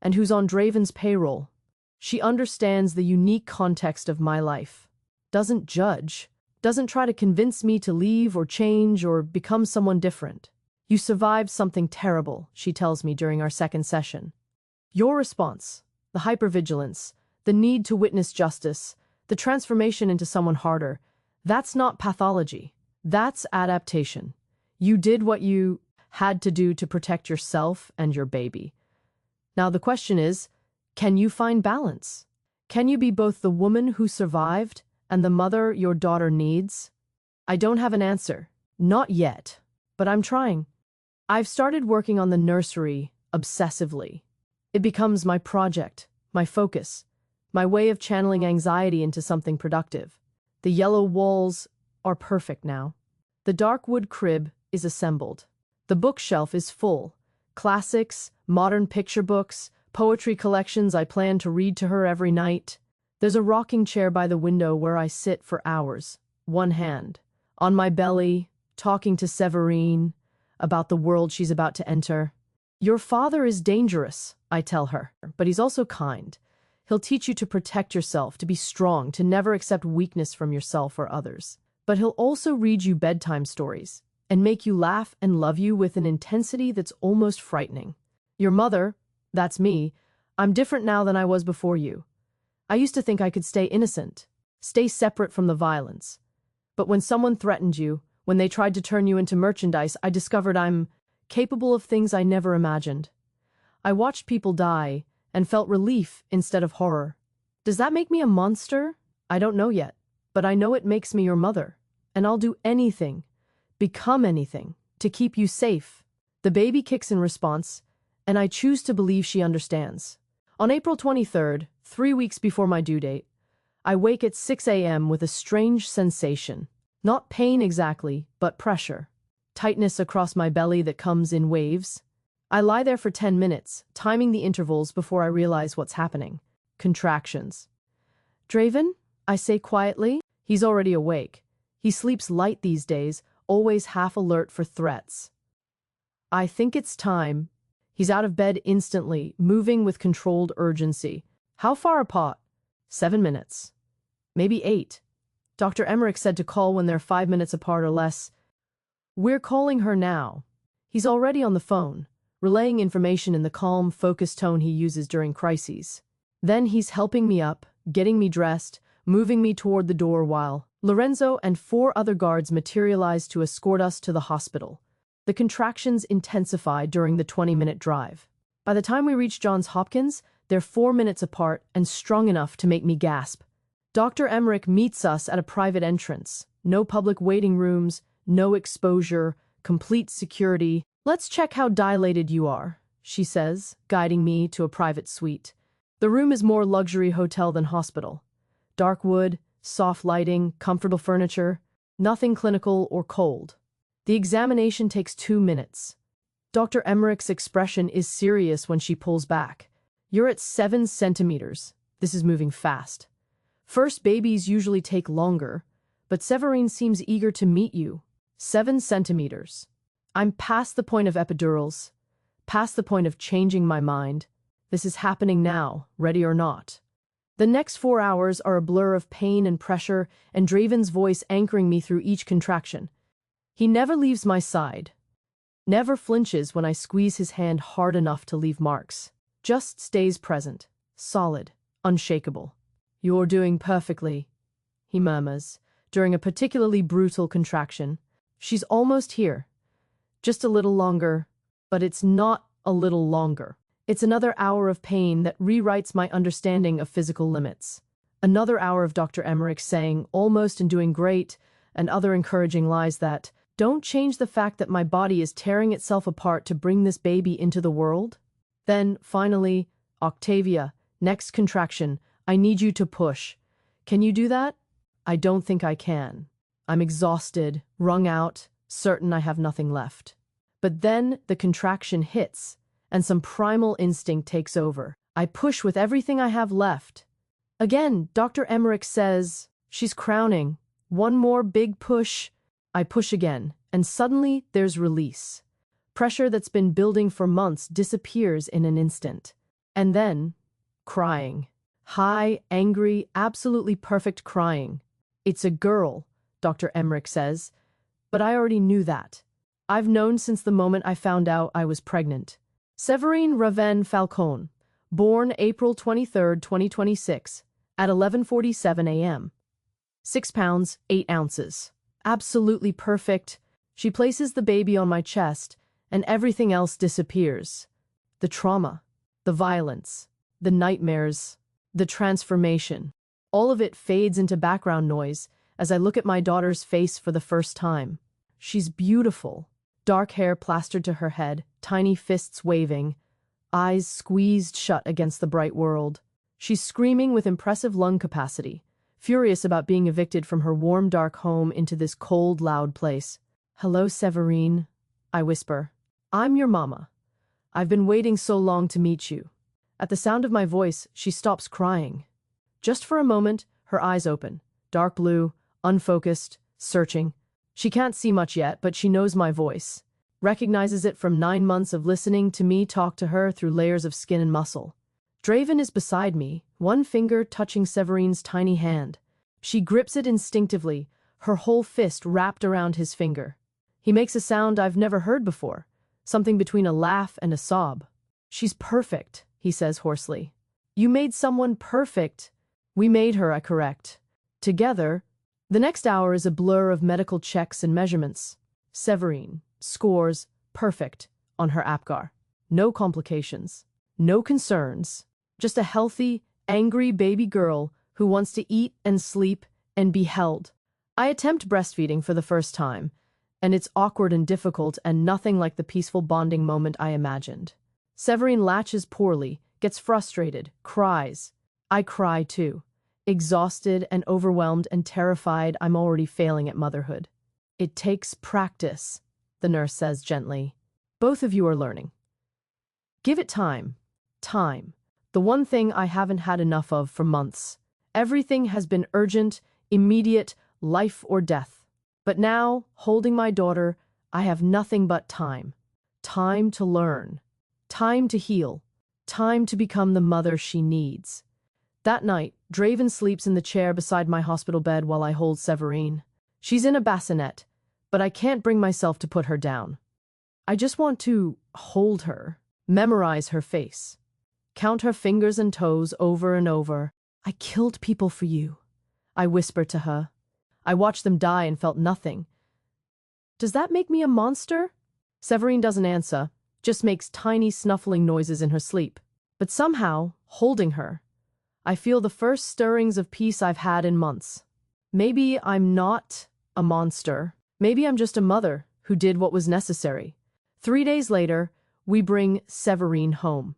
and who's on Draven's payroll. She understands the unique context of my life, doesn't judge, doesn't try to convince me to leave or change or become someone different. You survived something terrible, she tells me during our second session. Your response, the hypervigilance, the need to witness justice, the transformation into someone harder, that's not pathology. That's adaptation. You did what you had to do to protect yourself and your baby. Now the question is, can you find balance? Can you be both the woman who survived and the mother your daughter needs? I don't have an answer. Not yet. But I'm trying. I've started working on the nursery obsessively. It becomes my project, my focus, my way of channeling anxiety into something productive. The yellow walls are perfect now. The dark wood crib is assembled. The bookshelf is full. Classics, modern picture books, poetry collections I plan to read to her every night. There's a rocking chair by the window where I sit for hours, one hand, on my belly, talking to Severine about the world she's about to enter. Your father is dangerous, I tell her, but he's also kind. He'll teach you to protect yourself, to be strong, to never accept weakness from yourself or others. But he'll also read you bedtime stories and make you laugh and love you with an intensity that's almost frightening. Your mother, that's me, I'm different now than I was before you. I used to think I could stay innocent, stay separate from the violence. But when someone threatened you, when they tried to turn you into merchandise, I discovered I'm capable of things I never imagined. I watched people die and felt relief instead of horror. Does that make me a monster? I don't know yet, but I know it makes me your mother, and I'll do anything, become anything, to keep you safe. The baby kicks in response, and I choose to believe she understands. On April 23rd, 3 weeks before my due date, I wake at 6 a.m. with a strange sensation. Not pain exactly, but pressure. Tightness across my belly that comes in waves. I lie there for 10 minutes, timing the intervals before I realize what's happening. Contractions. Draven? I say quietly. He's already awake. He sleeps light these days, always half alert for threats. I think it's time. He's out of bed instantly, moving with controlled urgency. How far apart? 7 minutes. Maybe 8. Dr. Emmerich said to call when they're 5 minutes apart or less. We're calling her now. He's already on the phone, relaying information in the calm, focused tone he uses during crises. Then he's helping me up, getting me dressed, moving me toward the door while Lorenzo and 4 other guards materialize to escort us to the hospital. The contractions intensify during the 20-minute drive. By the time we reach Johns Hopkins, they're 4 minutes apart and strong enough to make me gasp. Dr. Emmerich meets us at a private entrance. No public waiting rooms, no exposure, complete security. Let's check how dilated you are, she says, guiding me to a private suite. The room is more luxury hotel than hospital. Dark wood, soft lighting, comfortable furniture, nothing clinical or cold. The examination takes 2 minutes. Dr. Emmerich's expression is serious when she pulls back. You're at 7 centimeters. This is moving fast. First babies usually take longer, but Severine seems eager to meet you. 7 centimeters. I'm past the point of epidurals, past the point of changing my mind. This is happening now, ready or not. The next 4 hours are a blur of pain and pressure, and Draven's voice anchoring me through each contraction. He never leaves my side, never flinches when I squeeze his hand hard enough to leave marks. Just stays present, solid, unshakable. You're doing perfectly, he murmurs, during a particularly brutal contraction. She's almost here. Just a little longer, but it's not a little longer. It's another hour of pain that rewrites my understanding of physical limits. Another hour of Dr. Emmerich saying almost and doing great, and other encouraging lies that don't change the fact that my body is tearing itself apart to bring this baby into the world. Then, finally, Octavia, Next contraction. I need you to push. Can you do that? I don't think I can. I'm exhausted, wrung out, certain I have nothing left. But then the contraction hits, and some primal instinct takes over. I push with everything I have left. Again, Dr. Emmerich says, she's crowning. One more big push. I push again, and suddenly there's release. Pressure that's been building for months disappears in an instant. And then, crying. High, angry, absolutely perfect crying. It's a girl, Dr. Emmerich says, but I already knew that. I've known since the moment I found out I was pregnant. Séverine Raven Falcon, born April 23, 2026, at 11:47 a.m. 6 pounds, 8 ounces. Absolutely perfect. She places the baby on my chest, and everything else disappears. The trauma, the violence, the nightmares, the transformation. All of it fades into background noise as I look at my daughter's face for the first time. She's beautiful. Dark hair plastered to her head, tiny fists waving, eyes squeezed shut against the bright world. She's screaming with impressive lung capacity, furious about being evicted from her warm, dark home into this cold, loud place. "Hello, Séverine," I whisper. "I'm your mama. I've been waiting so long to meet you." At the sound of my voice, she stops crying. Just for a moment, her eyes open, dark blue, unfocused, searching. She can't see much yet, but she knows my voice, recognizes it from 9 months of listening to me talk to her through layers of skin and muscle. Draven is beside me, one finger touching Severine's tiny hand. She grips it instinctively, her whole fist wrapped around his finger. He makes a sound I've never heard before, something between a laugh and a sob. "She's perfect," he says hoarsely. "You made someone perfect." "We made her," I correct. Together. The next hour is a blur of medical checks and measurements. Séverine scores perfect on her APGAR. No complications, no concerns, just a healthy, angry baby girl who wants to eat and sleep and be held. I attempt breastfeeding for the first time, and it's awkward and difficult and nothing like the peaceful bonding moment I imagined. Séverine latches poorly, gets frustrated, cries. I cry too. Exhausted and overwhelmed and terrified, I'm already failing at motherhood. "It takes practice," the nurse says gently. "Both of you are learning. Give it time. Time. The one thing I haven't had enough of for months. Everything has been urgent, immediate, life or death. But now, holding my daughter, I have nothing but time. Time to learn. Time to heal. Time to become the mother she needs." That night, Draven sleeps in the chair beside my hospital bed while I hold Séverine. She's in a bassinet, but I can't bring myself to put her down. I just want to hold her, memorize her face, count her fingers and toes over and over. "I killed people for you," I whispered to her. "I watched them die and felt nothing. Does that make me a monster?" Séverine doesn't answer, just makes tiny snuffling noises in her sleep. But somehow, holding her, I feel the first stirrings of peace I've had in months. Maybe I'm not a monster. Maybe I'm just a mother who did what was necessary. 3 days later, we bring Séverine home.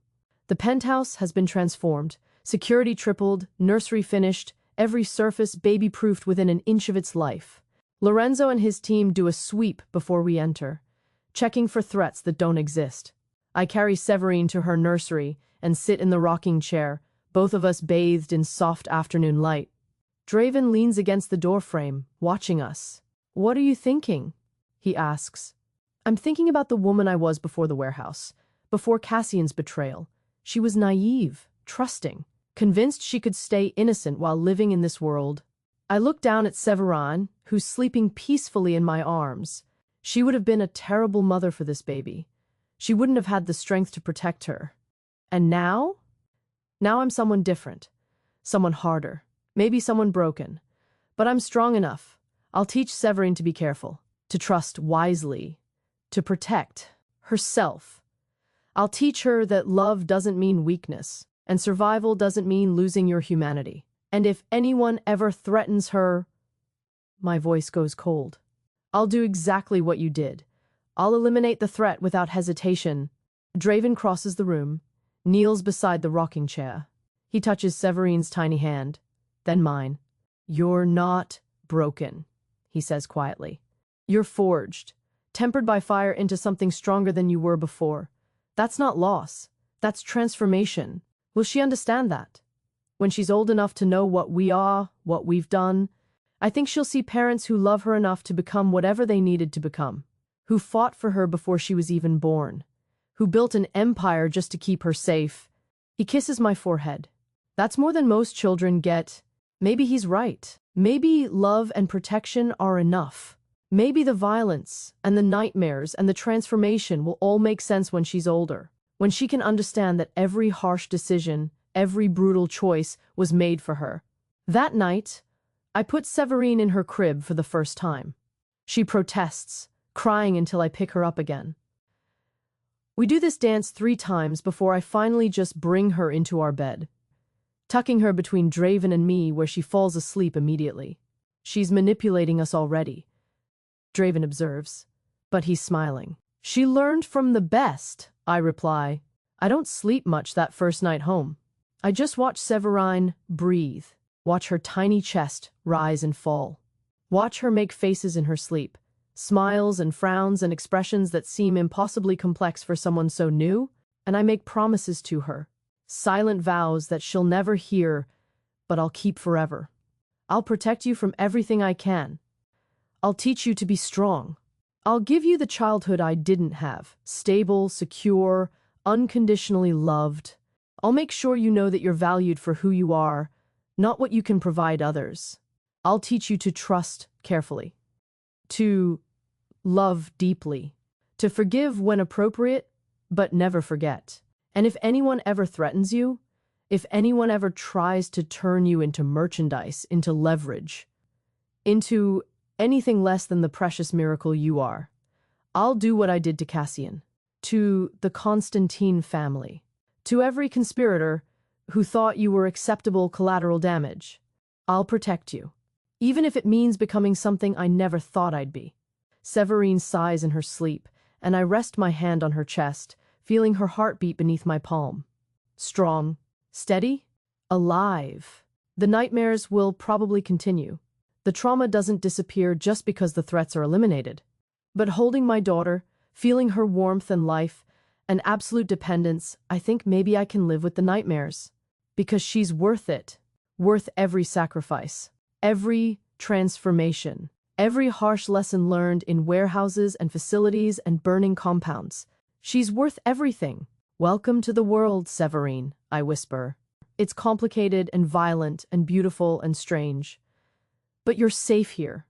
The penthouse has been transformed, security tripled, nursery finished, every surface baby-proofed within an inch of its life. Lorenzo and his team do a sweep before we enter, checking for threats that don't exist. I carry Séverine to her nursery and sit in the rocking chair, both of us bathed in soft afternoon light. Draven leans against the doorframe, watching us. "What are you thinking?" he asks. "I'm thinking about the woman I was before the warehouse, before Cassian's betrayal. She was naive, trusting, convinced she could stay innocent while living in this world." I look down at Séverine, who's sleeping peacefully in my arms. She would have been a terrible mother for this baby. She wouldn't have had the strength to protect her. And now? Now I'm someone different, someone harder, maybe someone broken. But I'm strong enough. I'll teach Séverine to be careful, to trust wisely, to protect herself. I'll teach her that love doesn't mean weakness, and survival doesn't mean losing your humanity. And if anyone ever threatens her, my voice goes cold. I'll do exactly what you did. I'll eliminate the threat without hesitation. Draven crosses the room, kneels beside the rocking chair. He touches Severine's tiny hand, then mine. You're not broken, he says quietly. You're forged, tempered by fire into something stronger than you were before. That's not loss. That's transformation. Will she understand that? When she's old enough to know what we are, what we've done, I think she'll see parents who love her enough to become whatever they needed to become, who fought for her before she was even born, who built an empire just to keep her safe. He kisses my forehead. That's more than most children get. Maybe he's right. Maybe love and protection are enough. Maybe the violence and the nightmares and the transformation will all make sense when she's older, when she can understand that every harsh decision, every brutal choice was made for her. That night, I put Severine in her crib for the first time. She protests, crying until I pick her up again. We do this dance 3 times before I finally just bring her into our bed, tucking her between Draven and me where she falls asleep immediately. She's manipulating us already, Draven observes, but he's smiling. She learned from the best, I reply. I don't sleep much that first night home. I just watch Severine breathe, watch her tiny chest rise and fall, watch her make faces in her sleep, smiles and frowns and expressions that seem impossibly complex for someone so new, and I make promises to her, silent vows that she'll never hear, but I'll keep forever. I'll protect you from everything I can. I'll teach you to be strong. I'll give you the childhood I didn't have, stable, secure, unconditionally loved. I'll make sure you know that you're valued for who you are, not what you can provide others. I'll teach you to trust carefully, to love deeply, to forgive when appropriate, but never forget. And if anyone ever threatens you, if anyone ever tries to turn you into merchandise, into leverage, into anything less than the precious miracle you are, I'll do what I did to Cassian, to the Constantine family, to every conspirator who thought you were acceptable collateral damage. I'll protect you, even if it means becoming something I never thought I'd be. Severine sighs in her sleep, and I rest my hand on her chest, feeling her heartbeat beneath my palm. Strong, steady, alive. The nightmares will probably continue. The trauma doesn't disappear just because the threats are eliminated. But holding my daughter, feeling her warmth and life, and absolute dependence, I think maybe I can live with the nightmares. Because she's worth it. Worth every sacrifice. Every transformation. Every harsh lesson learned in warehouses and facilities and burning compounds. She's worth everything. Welcome to the world, Severine, I whisper. It's complicated and violent and beautiful and strange. But you're safe here.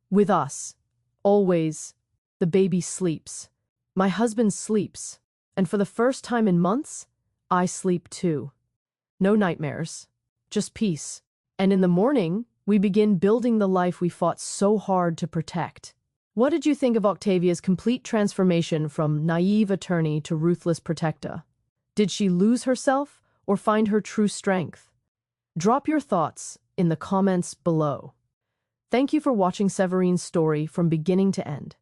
With us. Always. The baby sleeps. My husband sleeps. And for the first time in months, I sleep too. No nightmares. Just peace. And in the morning, we begin building the life we fought so hard to protect. What did you think of Octavia's complete transformation from naive attorney to ruthless protector? Did she lose herself or find her true strength? Drop your thoughts in the comments below. Thank you for watching Severine's story from beginning to end.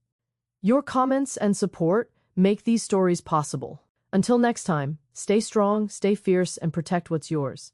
Your comments and support make these stories possible. Until next time, stay strong, stay fierce, and protect what's yours.